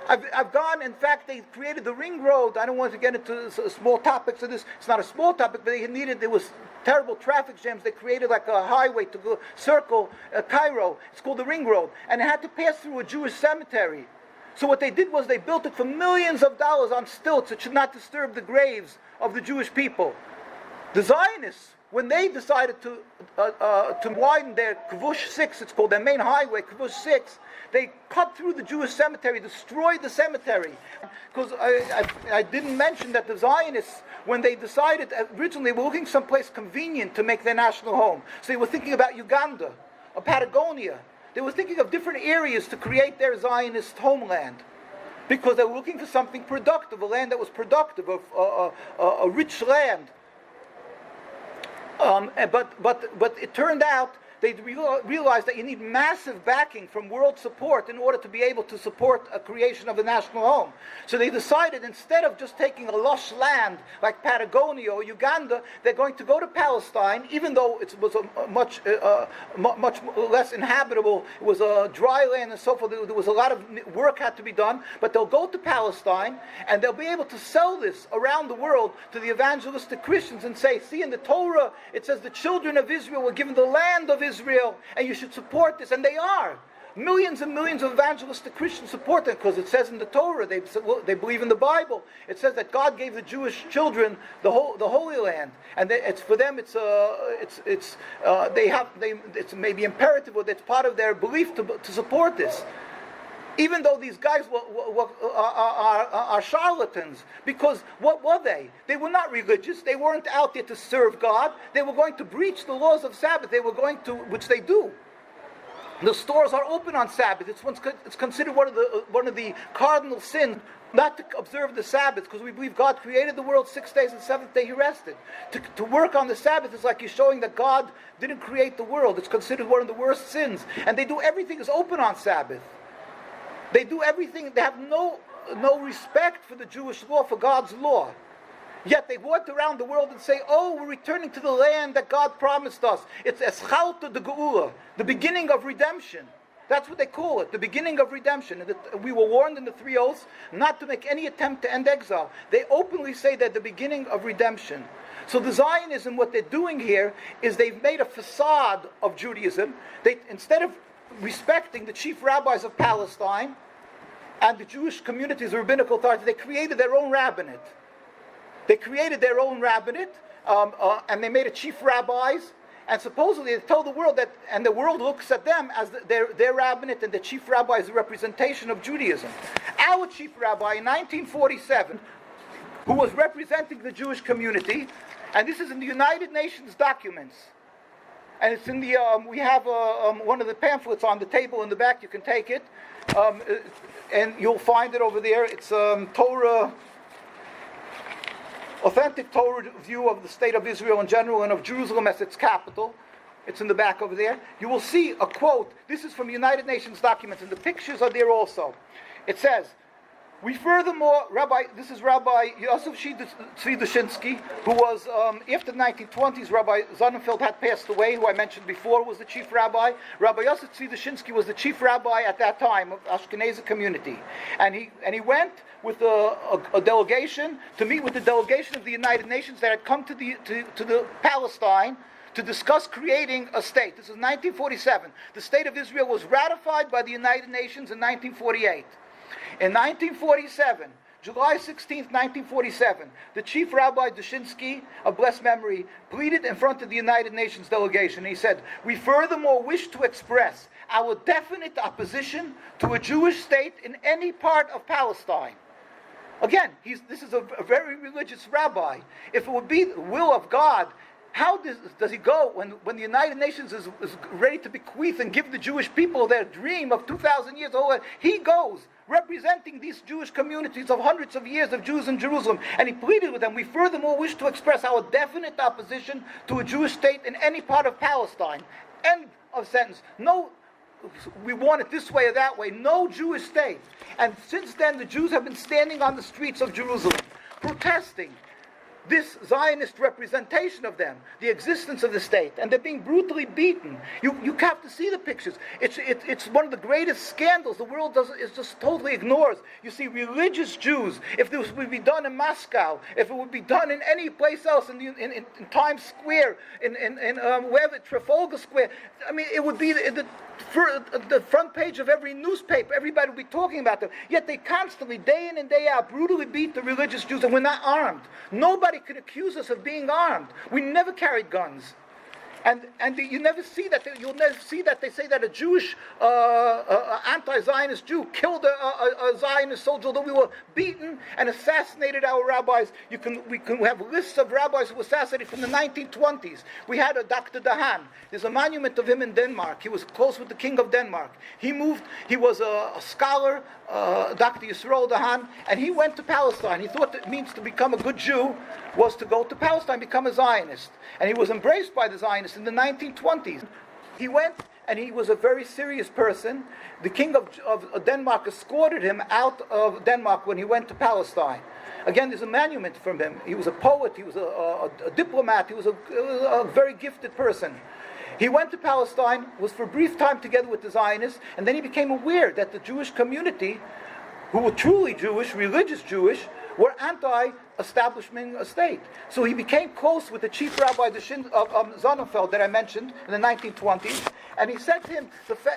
I've gone, in fact, they created the ring road. I don't want to get into small topics of this. It's not a small topic, but there was terrible traffic jams. They created like a highway to go circle Cairo. It's called the ring road. And it had to pass through a Jewish cemetery. So what they did was they built it for millions of dollars on stilts. It should not disturb the graves of the Jewish people. The Zionists, when they decided to widen their Kvush 6, it's called their main highway, Kvush 6, they cut through the Jewish cemetery, destroyed the cemetery. Because I didn't mention that the Zionists, when they decided, originally they were looking someplace convenient to make their national home. So they were thinking about Uganda or Patagonia. They were thinking of different areas to create their Zionist homeland. Because they were looking for something productive, a land that was productive, a rich land. But it turned out they realized that you need massive backing from world support in order to be able to support a creation of a national home. So they decided, instead of just taking a lush land like Patagonia or Uganda, they're going to go to Palestine, even though it was a much less inhabitable. It was a dry land and so forth. There was a lot of work had to be done. But they'll go to Palestine and they'll be able to sell this around the world to the evangelistic Christians and say, see, in the Torah it says the children of Israel were given the land of Israel, and you should support this, and they are. Millions and millions of evangelistic Christians support them because it says in the Torah, they believe in the Bible. It says that God gave the Jewish children the Holy Land, and it's for them. It's maybe imperative, or it's part of their belief to support this. Even though these guys are charlatans, because what were they? They were not religious. They weren't out there to serve God. They were going to breach the laws of Sabbath. They were going to, which they do. The stores are open on Sabbath. It's considered one of the cardinal sins not to observe the Sabbath, because we believe God created the world 6 days, and the seventh day He rested. To work on the Sabbath is like you're showing that God didn't create the world. It's considered one of the worst sins. And they do everything is open on Sabbath. They do everything. They have no no respect for the Jewish law, for God's law. Yet they walked around the world and say, oh, we're returning to the land that God promised us. It's Eschalta de Geula, the beginning of redemption. That's what they call it, the beginning of redemption. And we were warned in the three oaths not to make any attempt to end exile. They openly say that the beginning of redemption. So the Zionism, what they're doing here is they've made a facade of Judaism. They, instead of respecting the chief rabbis of Palestine and the Jewish communities, the rabbinical authority, they created their own rabbinate. They created their own rabbinate, and they made a chief rabbis, and supposedly they told the world that, and the world looks at them as their rabbinate, and the chief rabbi is a representation of Judaism. Our chief rabbi in 1947, who was representing the Jewish community, and this is in the United Nations documents, and it's in the, we have one of the pamphlets on the table in the back, you can take it, and you'll find it over there. It's Torah, authentic Torah view of the state of Israel in general and of Jerusalem as its capital. It's in the back over there. You will see a quote. This is from United Nations documents, and the pictures are there also. It says, we furthermore, this is Rabbi Yosef Tzvi, who was, after the 1920s, Rabbi Sonnenfeld had passed away, who I mentioned before was the chief rabbi. Rabbi Yosef Tzvi was the chief rabbi at that time of the Ashkenazi community. And he went with a delegation to meet with the delegation of the United Nations that had come to the Palestine to discuss creating a state. This is 1947. The state of Israel was ratified by the United Nations in 1948. In 1947, July 16th, 1947, the chief rabbi Dushinsky of blessed memory pleaded in front of the United Nations delegation. He said, we furthermore wish to express our definite opposition to a Jewish state in any part of Palestine. Again, this is a very religious rabbi. If it would be the will of God, how does he go when the United Nations is ready to bequeath and give the Jewish people their dream of 2,000 years old? He goes representing these Jewish communities of hundreds of years of Jews in Jerusalem, and he pleaded with them, we furthermore wish to express our definite opposition to a Jewish state in any part of Palestine. End of sentence. No, we want it this way or that way. No Jewish state. And since then, the Jews have been standing on the streets of Jerusalem, protesting this Zionist representation of them, the existence of the state, and they're being brutally beaten. You have to see the pictures. It's one of the greatest scandals the world just totally ignores. You see religious Jews. If this would be done in Moscow, if it would be done in any place else, in Times Square, in wherever, Trafalgar Square, I mean, it would be the front page of every newspaper. Everybody would be talking about them. Yet they constantly, day in and day out, brutally beat the religious Jews, and we're not armed. Nobody could accuse us of being armed. We never carried guns. And you never see that. You'll never see that they say that a Jewish anti-Zionist Jew killed a Zionist soldier, although we were beaten and assassinated our rabbis. We can have lists of rabbis who were assassinated from the 1920s. We had a Dr. Dahan. There's a monument of him in Denmark. He was close with the king of Denmark. He was a scholar, Dr. Yisroel Dahan, and he went to Palestine. He thought it means to become a good Jew was to go to Palestine, become a Zionist. And he was embraced by the Zionists in the 1920s. He went, and he was a very serious person. The king of Denmark escorted him out of Denmark when he went to Palestine. Again, there's a monument from him. He was a poet, he was a diplomat, he was a very gifted person. He went to Palestine, was for a brief time together with the Zionists, and then he became aware that the Jewish community, who were truly Jewish, religious Jewish, were anti-establishing a state. So he became close with the chief rabbi of Sonnenfeld that I mentioned in the 1920s, and he said to him,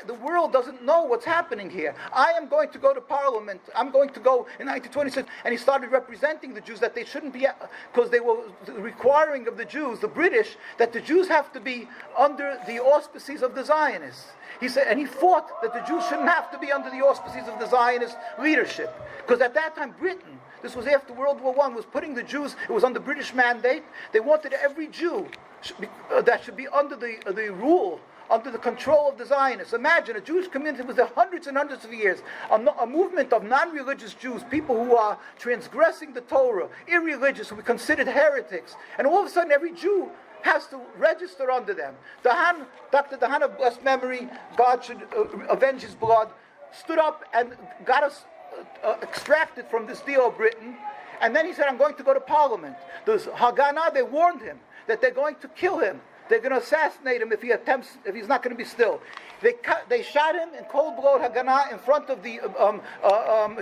the world doesn't know what's happening here. I am going to go to Parliament. I'm going to go in 1926, and he started representing the Jews that they shouldn't be, because they were requiring of the Jews, the British, that the Jews have to be under the auspices of the Zionists. He said, and he fought that the Jews shouldn't have to be under the auspices of the Zionist leadership, because at that time Britain, this was after World War I, was putting the Jews, it was under British mandate. They wanted every Jew that should be under the rule, under the control of the Zionists. Imagine a Jewish community was there hundreds and hundreds of years, a movement of non-religious Jews, people who are transgressing the Torah, irreligious, who we considered heretics, and all of a sudden every Jew has to register under them. Dr. Dahan of blessed memory, God should avenge his blood, stood up and got us extracted from this deal of Britain. And then he said, I'm going to go to Parliament. There's Haganah, they warned him that they're going to kill him. They're going to assassinate him if he's not going to be still. They shot him in cold blood Haganah in front of the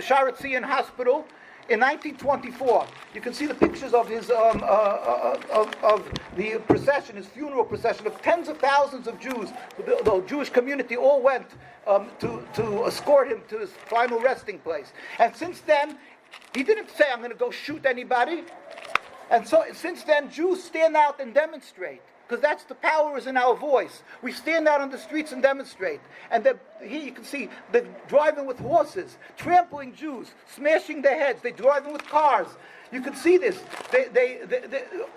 Sharat Zion hospital in 1924. You can see the pictures of his of the procession, his funeral procession of tens of thousands of Jews. The Jewish community all went to escort him to his final resting place. And since then, he didn't say, I'm going to go shoot anybody. And so since then, Jews stand out and demonstrate. Because that's the power is in our voice. We stand out on the streets and demonstrate. And here you can see they're driving with horses, trampling Jews, smashing their heads. They're driving with cars. You can see this. They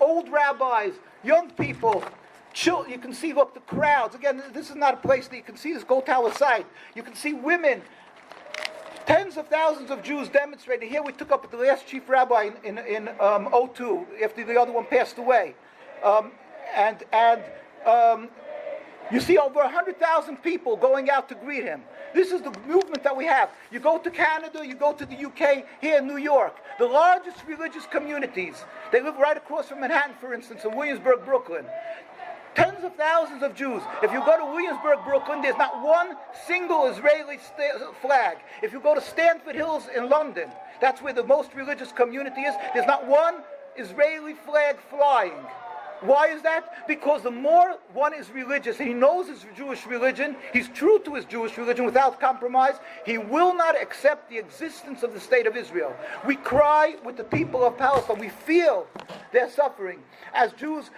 old rabbis, young people, you can see, look, the crowds. Again, this is not a place that you can see this Gold Tower site. You can see women. Tens of thousands of Jews demonstrating. Here we took up with the last chief rabbi in 2002, after the other one passed away. You see over 100,000 people going out to greet him. This is the movement that we have. You go to Canada, you go to the UK, here in New York. The largest religious communities, they live right across from Manhattan, for instance, in Williamsburg, Brooklyn. Tens of thousands of Jews. If you go to Williamsburg, Brooklyn, there's not one single Israeli flag. If you go to Stanford Hills in London, that's where the most religious community is, there's not one Israeli flag flying. Why is that? Because the more one is religious, and he knows his Jewish religion, he's true to his Jewish religion without compromise, he will not accept the existence of the state of Israel. We cry with the people of Palestine. We feel their suffering. As Jews,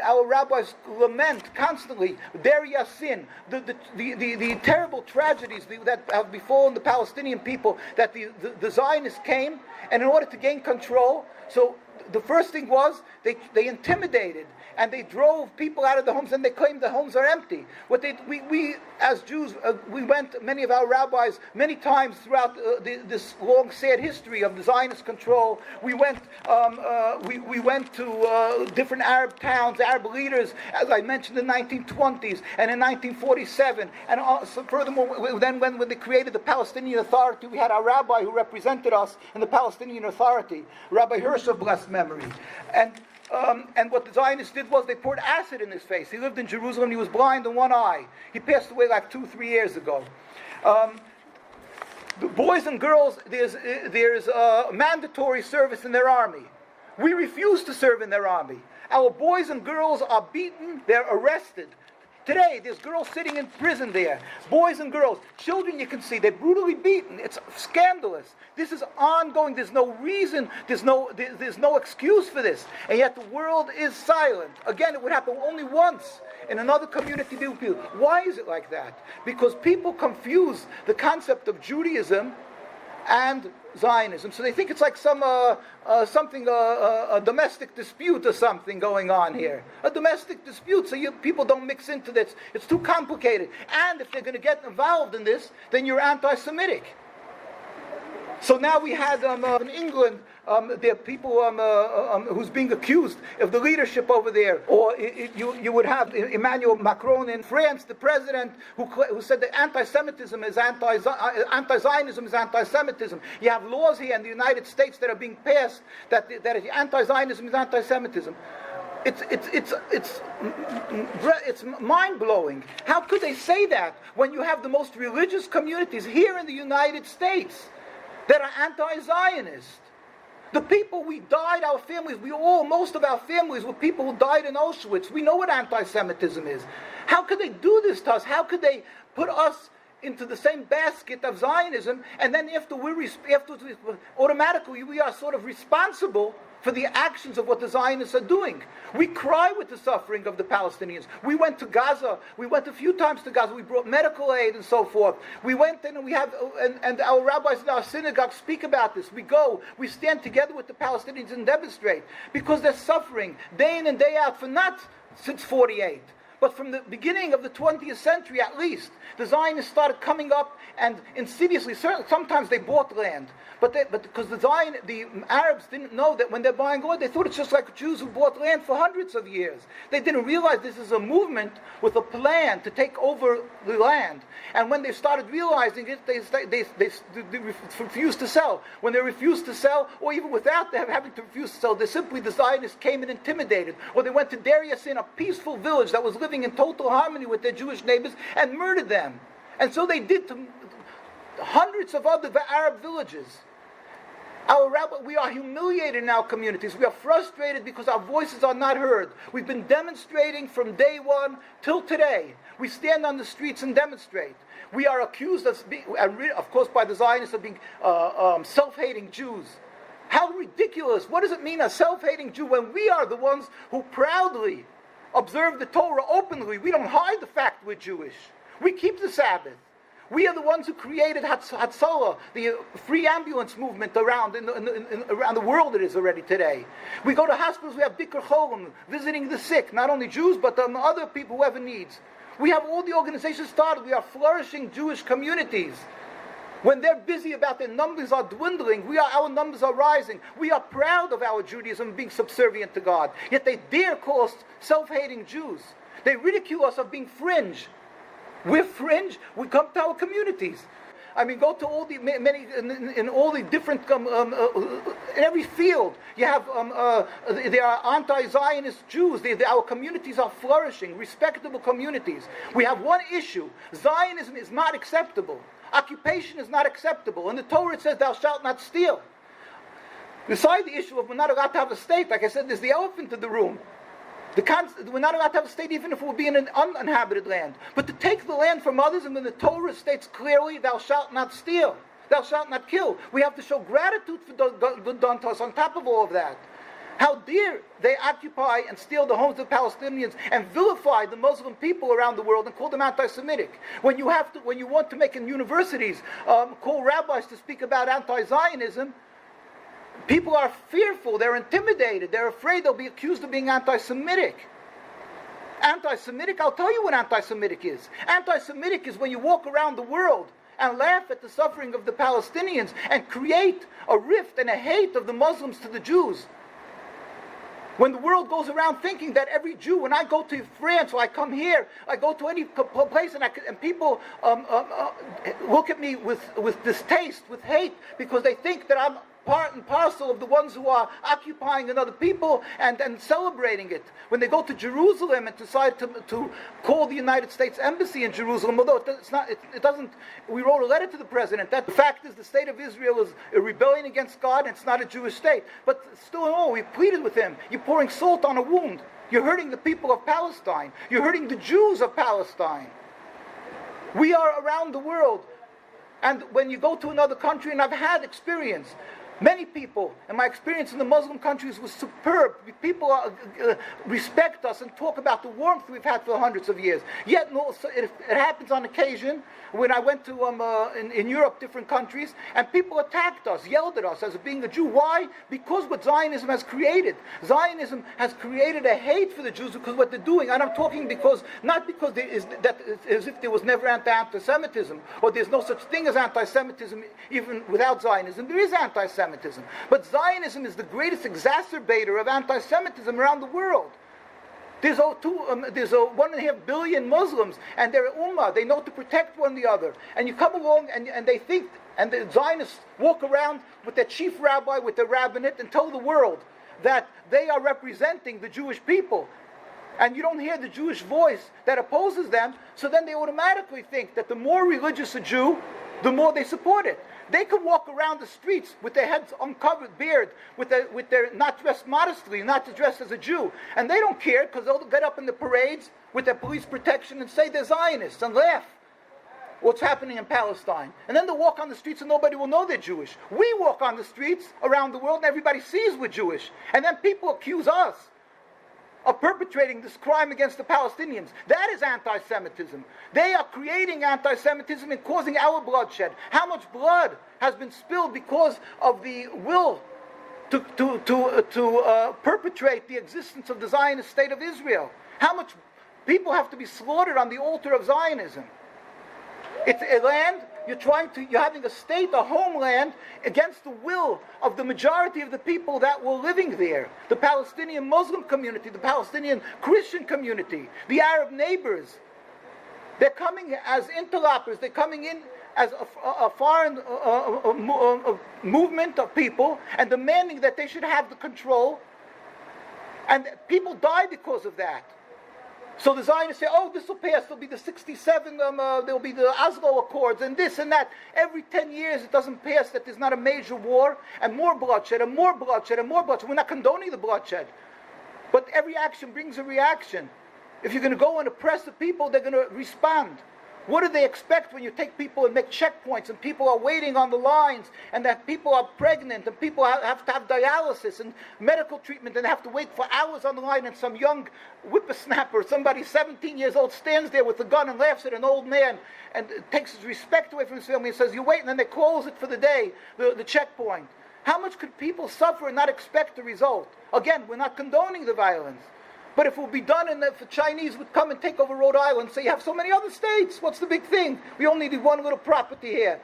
our rabbis lament constantly their yasin, the terrible tragedies that have befallen the Palestinian people, that the Zionists came, and in order to gain control, so the first thing was they intimidated and they drove people out of the homes, and they claimed the homes are empty. We as Jews, we went, many of our rabbis, many times throughout this long, sad history of the Zionist control. We went to different Arab towns, Arab leaders, as I mentioned, in the 1920s and in 1947. And also, furthermore, then when they created the Palestinian Authority, we had our rabbi who represented us in the Palestinian Authority, Rabbi Hirsch of blessed memory. And what the Zionists did was they poured acid in his face. He lived in Jerusalem. He was blind in one eye. He passed away like 2-3 years ago. The boys and girls, there's mandatory service in their army. We refuse to serve in their army. Our boys and girls are beaten. They're arrested. Today, there's girls sitting in prison there. Boys and girls. Children, you can see, they're brutally beaten. It's scandalous. This is ongoing. There's no reason. There's no excuse for this. And yet the world is silent. Again, it would happen only once in another community. Why is it like that? Because people confuse the concept of Judaism and Zionism. So they think it's like a domestic dispute or something going on here. A domestic dispute, so people don't mix into this. It's too complicated. And if they're going to get involved in this, then you're anti-Semitic. So now we had in England, there are people who's being accused of the leadership over there. Or you would have Emmanuel Macron in France, the president, who said that anti-Semitism is anti-Zionism is anti-Semitism. You have laws here in the United States that are being passed that anti-Zionism is anti-Semitism. It's mind-blowing. How could they say that when you have the most religious communities here in the United States that are anti-Zionist? The people we died, our families, most of our families were people who died in Auschwitz. We know what anti-Semitism is. How could they do this to us? How could they put us into the same basket of Zionism, and then automatically we are sort of responsible for the actions of what the Zionists are doing? We cry with the suffering of the Palestinians. We went to Gaza. We went a few times to Gaza. We brought medical aid and so forth. We went in and our rabbis in our synagogue speak about this. We stand together with the Palestinians and demonstrate, because they're suffering day in and day out for not since 48. But from the beginning of the 20th century, at least, the Zionists started coming up and insidiously, sometimes they bought land, but because the Arabs didn't know that when they're buying oil, they thought it's just like Jews who bought land for hundreds of years. They didn't realize this is a movement with a plan to take over the land. And when they started realizing it, they refused to sell. When they refused to sell, or even without them having to refuse to sell, the Zionists came and intimidated, or they went to Deir Yassin, a peaceful village that was living in total harmony with their Jewish neighbors, and murdered them. And so they did to hundreds of other Arab villages. We are humiliated in our communities. We are frustrated because our voices are not heard. We've been demonstrating from day one till today. We stand on the streets and demonstrate. We are accused of course, by the Zionists of being self-hating Jews. How ridiculous! What does it mean, a self-hating Jew, when we are the ones who proudly observe the Torah openly? We don't hide the fact we're Jewish. We keep the Sabbath. We are the ones who created Hatzalah, the free ambulance movement around the world it is already today. We go to hospitals, we have Bikur Cholim, visiting the sick, not only Jews, but other people who have needs. We have all the organizations started. We are flourishing Jewish communities. When they're busy about their numbers are dwindling, our numbers are rising. We are proud of our Judaism being subservient to God. Yet they dare call us self-hating Jews. They ridicule us of being fringe. We're fringe. We come to our communities. I mean, go to all the many in all the different in every field. You have there are anti-Zionist Jews. Our communities are flourishing, respectable communities. We have one issue: Zionism is not acceptable. Occupation is not acceptable. In the Torah it says, "Thou shalt not steal." Beside the issue of we're not allowed to have a state, like I said, there's the elephant in the room. We're not allowed to have a state even if it would be in an uninhabited land. But to take the land from others, and then the Torah states clearly, "Thou shalt not steal, thou shalt not kill." We have to show gratitude for the done to us on top of all of that. How dare they occupy and steal the homes of Palestinians and vilify the Muslim people around the world and call them anti-Semitic. When you want to make in universities, call rabbis to speak about anti-Zionism, people are fearful, they're intimidated, they're afraid they'll be accused of being anti-Semitic. Anti-Semitic, I'll tell you what anti-Semitic is. Anti-Semitic is when you walk around the world and laugh at the suffering of the Palestinians and create a rift and a hate of the Muslims to the Jews. When the world goes around thinking that every Jew, when I go to France or I come here, I go to any place and people look at me with distaste, with hate, because they think that I'm part and parcel of the ones who are occupying another people and celebrating it. When they go to Jerusalem and decide to call the United States Embassy in Jerusalem, although we wrote a letter to the president that the fact is the state of Israel is a rebellion against God and it's not a Jewish state. But still in all, we pleaded with him. You're pouring salt on a wound. You're hurting the people of Palestine. You're hurting the Jews of Palestine. We are around the world. And when you go to another country, and I've had experience, many people, and my experience in the Muslim countries was superb. People respect us and talk about the warmth we've had for hundreds of years. Yet it happens on occasion when I went to in Europe, different countries, and people attacked us, yelled at us as being a Jew. Why? Because what Zionism has created. Zionism has created a hate for the Jews because what they're doing, and I'm talking not because as if there was never anti-Semitism, or there's no such thing as anti-Semitism even without Zionism. There is anti-Semitism. But Zionism is the greatest exacerbator of anti-Semitism around the world. There's 1.5 billion Muslims, and they're ummah. They know to protect one another. And you come along, and they think, and the Zionists walk around with their chief rabbi, with their rabbinate, and tell the world that they are representing the Jewish people. And you don't hear the Jewish voice that opposes them, so then they automatically think that the more religious a Jew, the more they support it. They could walk around the streets with their heads uncovered, beard, with their not dressed modestly, not dressed as a Jew, and they don't care because they'll get up in the parades with their police protection and say they're Zionists and laugh what's happening in Palestine. And then they'll walk on the streets and nobody will know they're Jewish. We walk on the streets around the world and everybody sees we're Jewish, and then people accuse us of perpetrating this crime against the Palestinians. That is anti-Semitism. They are creating anti-Semitism and causing our bloodshed. How much blood has been spilled because of the will to perpetrate the existence of the Zionist state of Israel? How much People have to be slaughtered on the altar of Zionism. It's a land, you're having a state, a homeland, against the will of the majority of the people that were living there. The Palestinian Muslim community, the Palestinian Christian community, the Arab neighbors. They're coming as interlopers, they're coming in as a foreign movement of people and demanding that they should have the control. And people die because of that. So the Zionists say, oh, this will pass, there'll be the 67, there'll be the Oslo Accords, and this and that. Every 10 years it doesn't pass that there's not a major war, and more bloodshed, and more bloodshed, and more bloodshed. We're not condoning the bloodshed. But every action brings a reaction. If you're going to go and oppress the people, they're going to respond. What do they expect when you take people and make checkpoints and people are waiting on the lines and that people are pregnant and people have to have dialysis and medical treatment and have to wait for hours on the line and some young whippersnapper, somebody 17 years old, stands there with a gun and laughs at an old man and takes his respect away from his family and says, you wait, and then they close it for the day, the checkpoint. How much could people suffer and not expect the result? Again, we're not condoning the violence. But if it would be done and if the Chinese would come and take over Rhode Island and say, you have so many other states, what's the big thing? We only need one little property here.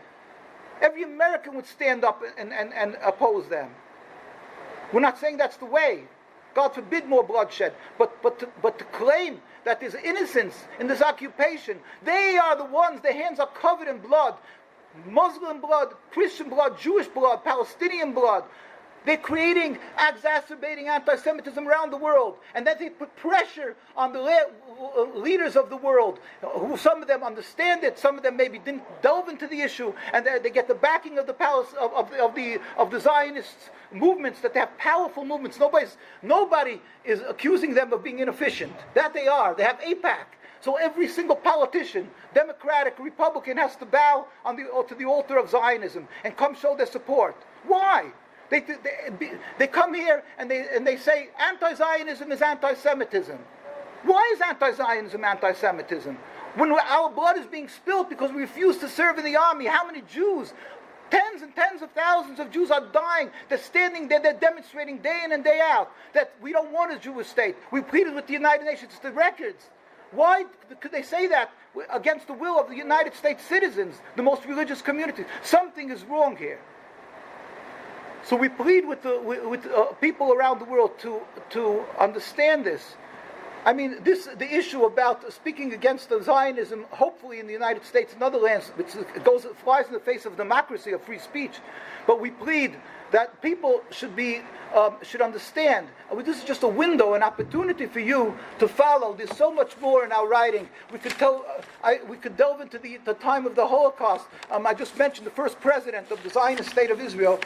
Every American would stand up and oppose them. We're not saying that's the way. God forbid more bloodshed. But to claim that there's innocence in this occupation, they are the ones, their hands are covered in blood. Muslim blood, Christian blood, Jewish blood, Palestinian blood. They're creating, exacerbating anti-Semitism around the world. And then they put pressure on the leaders of the world, who some of them understand it, some of them maybe didn't delve into the issue, and they get the backing of the Zionist movements, that they have powerful movements. Nobody is accusing them of being inefficient. That they are. They have AIPAC. So every single politician, Democratic, Republican, has to bow to the altar of Zionism and come show their support. Why? They come here and they say anti-Zionism is anti-Semitism. Why is anti-Zionism anti-Semitism? When our blood is being spilled because we refuse to serve in the army, how many Jews? Tens and tens of thousands of Jews are dying. They're standing there, they're demonstrating day in and day out that we don't want a Jewish state. We pleaded with the United Nations, the records. Why could they say that against the will of the United States citizens, the most religious communities? Something is wrong here. So we plead with people around the world to understand this. I mean, the issue about speaking against the Zionism, hopefully in the United States and other lands, it flies in the face of democracy, of free speech. But we plead that people should understand. This is just a window, an opportunity for you to follow. There's so much more in our writing. We could delve into the time of the Holocaust. I just mentioned the first president of the Zionist state of Israel.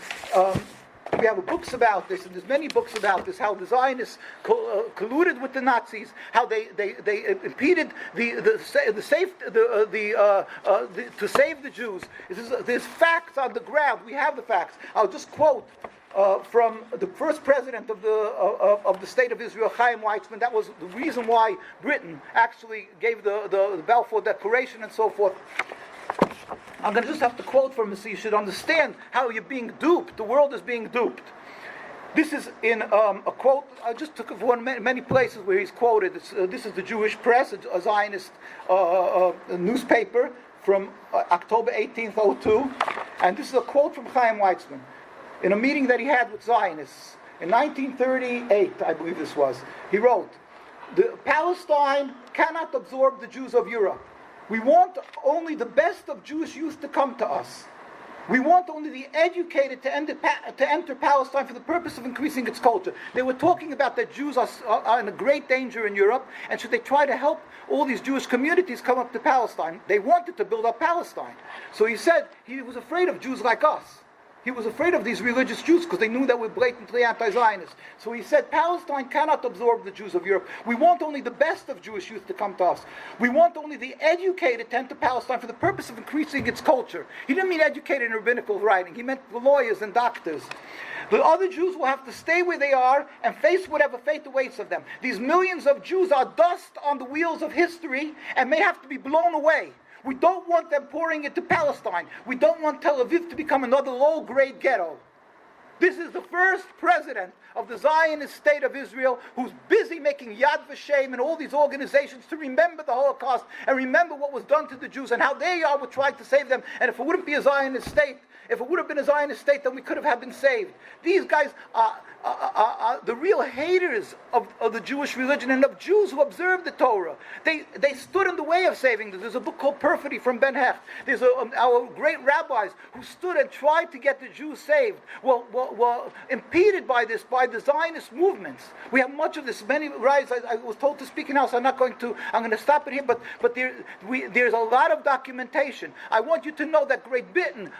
We have books about this, and there's many books about this, how the Zionists colluded with the Nazis, how they impeded to save the Jews. There's facts on the ground. We have the facts. I'll just quote from the first president of the state of Israel, Chaim Weizmann. That was the reason why Britain actually gave the Balfour Declaration and so forth. I'm going to just have to quote from him so you should understand how you're being duped. The world is being duped. This is in a quote, I just took it from many places where he's quoted. This is the Jewish Press, a Zionist newspaper from October 18th, 2002. And this is a quote from Chaim Weizmann in a meeting that he had with Zionists. In 1938, I believe this was, he wrote, Palestine cannot absorb the Jews of Europe. We want only the best of Jewish youth to come to us. We want only the educated to enter Palestine for the purpose of increasing its culture. They were talking about that Jews are in a great danger in Europe, and should they try to help all these Jewish communities come up to Palestine? They wanted to build up Palestine. So he said he was afraid of Jews like us. He was afraid of these religious Jews because they knew that we're blatantly anti-Zionist. So he said, Palestine cannot absorb the Jews of Europe. We want only the best of Jewish youth to come to us. We want only the educated to enter Palestine for the purpose of increasing its culture. He didn't mean educated in rabbinical writing. He meant the lawyers and doctors. The other Jews will have to stay where they are and face whatever fate awaits of them. These millions of Jews are dust on the wheels of history and may have to be blown away. We don't want them pouring into Palestine. We don't want Tel Aviv to become another low-grade ghetto. This is the first president of the Zionist state of Israel who's busy making Yad Vashem and all these organizations to remember the Holocaust and remember what was done to the Jews and how they were trying to save them. And if it wouldn't be a Zionist state, if it would have been a Zionist state, then we could have been saved. These guys are the real haters of the Jewish religion and of Jews who observe the Torah. They stood in the way of saving them. There's a book called Perfidy from Ben Hecht. There's our great rabbis who stood and tried to get the Jews saved. Were impeded by this, by the Zionist movements. We have much of this. Many rabbis, I was told to speak in house. I'm going to stop it here, but there's a lot of documentation. I want you to know that Great Britain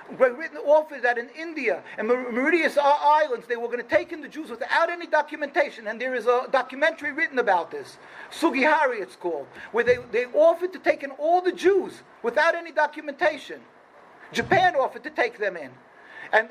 offered that in India and Mauritius Islands, they were going to take in the Jews without any documentation, and there is a documentary written about this, Sugihari it's called, where they offered to take in all the Jews without any documentation. Japan offered to take them in. And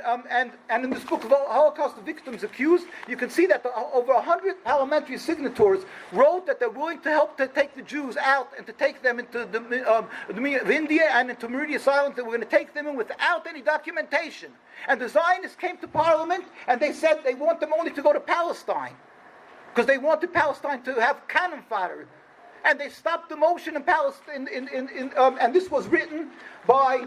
in this book of Holocaust Victims Accused, you can see that over 100 parliamentary signatories wrote that they're willing to help to take the Jews out and to take them into the India and into Mauritius Islands. They were going to take them in without any documentation. And the Zionists came to Parliament and they said they want them only to go to Palestine because they wanted Palestine to have cannon fodder. And they stopped the motion in Palestine, and this was written by,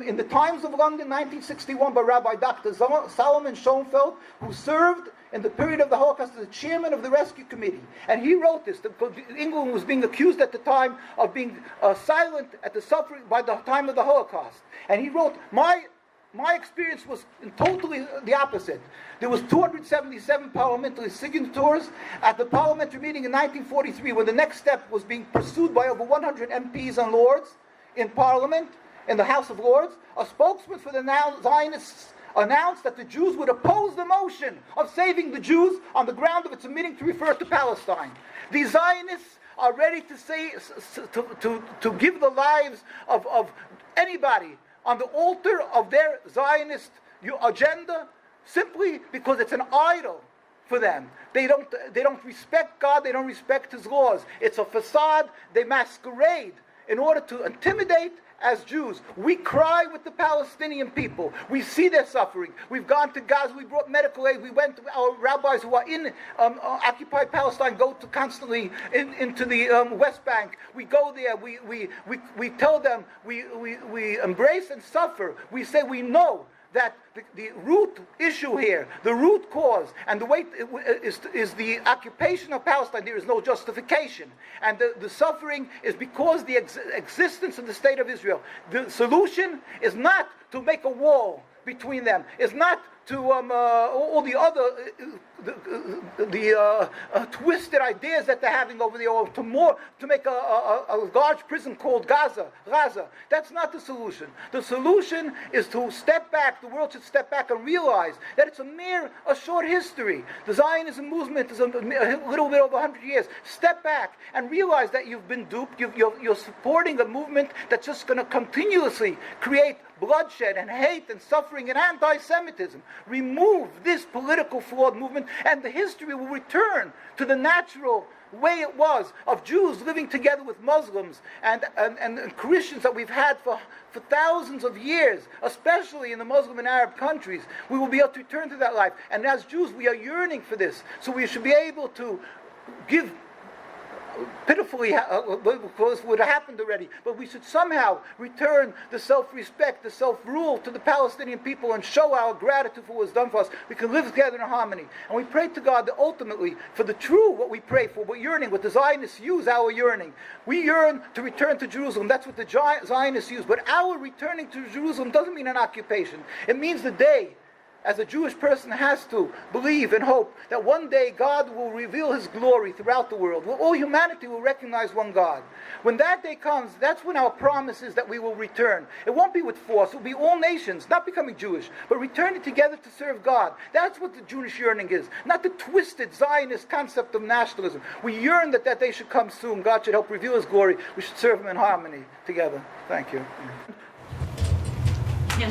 in the Times of London, 1961, by Rabbi Dr. Solomon Schoenfeld, who served in the period of the Holocaust as the chairman of the Rescue Committee. And he wrote this, because England was being accused at the time of being silent at the suffering by the time of the Holocaust. And he wrote, my experience was totally the opposite. There was 277 parliamentary signatories at the parliamentary meeting in 1943, when the next step was being pursued by over 100 MPs and lords in Parliament, in the House of Lords. A spokesman for the Zionists announced that the Jews would oppose the motion of saving the Jews on the ground of its omitting to refer to Palestine. The Zionists are ready to say to give the lives of anybody on the altar of their Zionist agenda, simply because it's an idol for them. They don't respect God, they don't respect His laws. It's a facade. They masquerade in order to intimidate as Jews. We cry with the Palestinian people. We see their suffering. We've gone to Gaza, we brought medical aid, we went to our rabbis who are in occupied Palestine, go to constantly into the West Bank. We go there, we tell them, we embrace and suffer. We say we know that the root issue here, the root cause, and the way is the occupation of Palestine. There is no justification. And the suffering is because the existence of the state of Israel. The solution is not to make a wall between them, is not to all the other twisted ideas that they're having over there, or to make a large prison called Gaza. That's not the solution. The solution is to step back. The world should step back and realize that it's a short history. The Zionism movement is a little bit over 100 years. Step back and realize that you've been duped. You're supporting a movement that's just going to continuously create bloodshed and hate and suffering and anti-Semitism. Remove this political flawed movement, and the history will return to the natural way it was of Jews living together with Muslims and Christians that we've had for thousands of years, especially in the Muslim and Arab countries. We will be able to return to that life. And as Jews, we are yearning for this. So we should be able to give pitifully, because it would have happened already, but we should somehow return the self-respect, the self-rule to the Palestinian people and show our gratitude for what was done for us. We can live together in harmony. And we pray to God that ultimately, for the true, what we pray for, we're yearning, what the Zionists use, our yearning. We yearn to return to Jerusalem. That's what the Zionists use. But our returning to Jerusalem doesn't mean an occupation. It means the day, as a Jewish person has to believe and hope that one day God will reveal His glory throughout the world. All humanity will recognize one God. When that day comes, that's when our promise is that we will return. It won't be with force. It will be all nations, not becoming Jewish, but returning together to serve God. That's what the Jewish yearning is, not the twisted Zionist concept of nationalism. We yearn that day should come soon. God should help reveal His glory. We should serve Him in harmony together. Thank you. Yeah.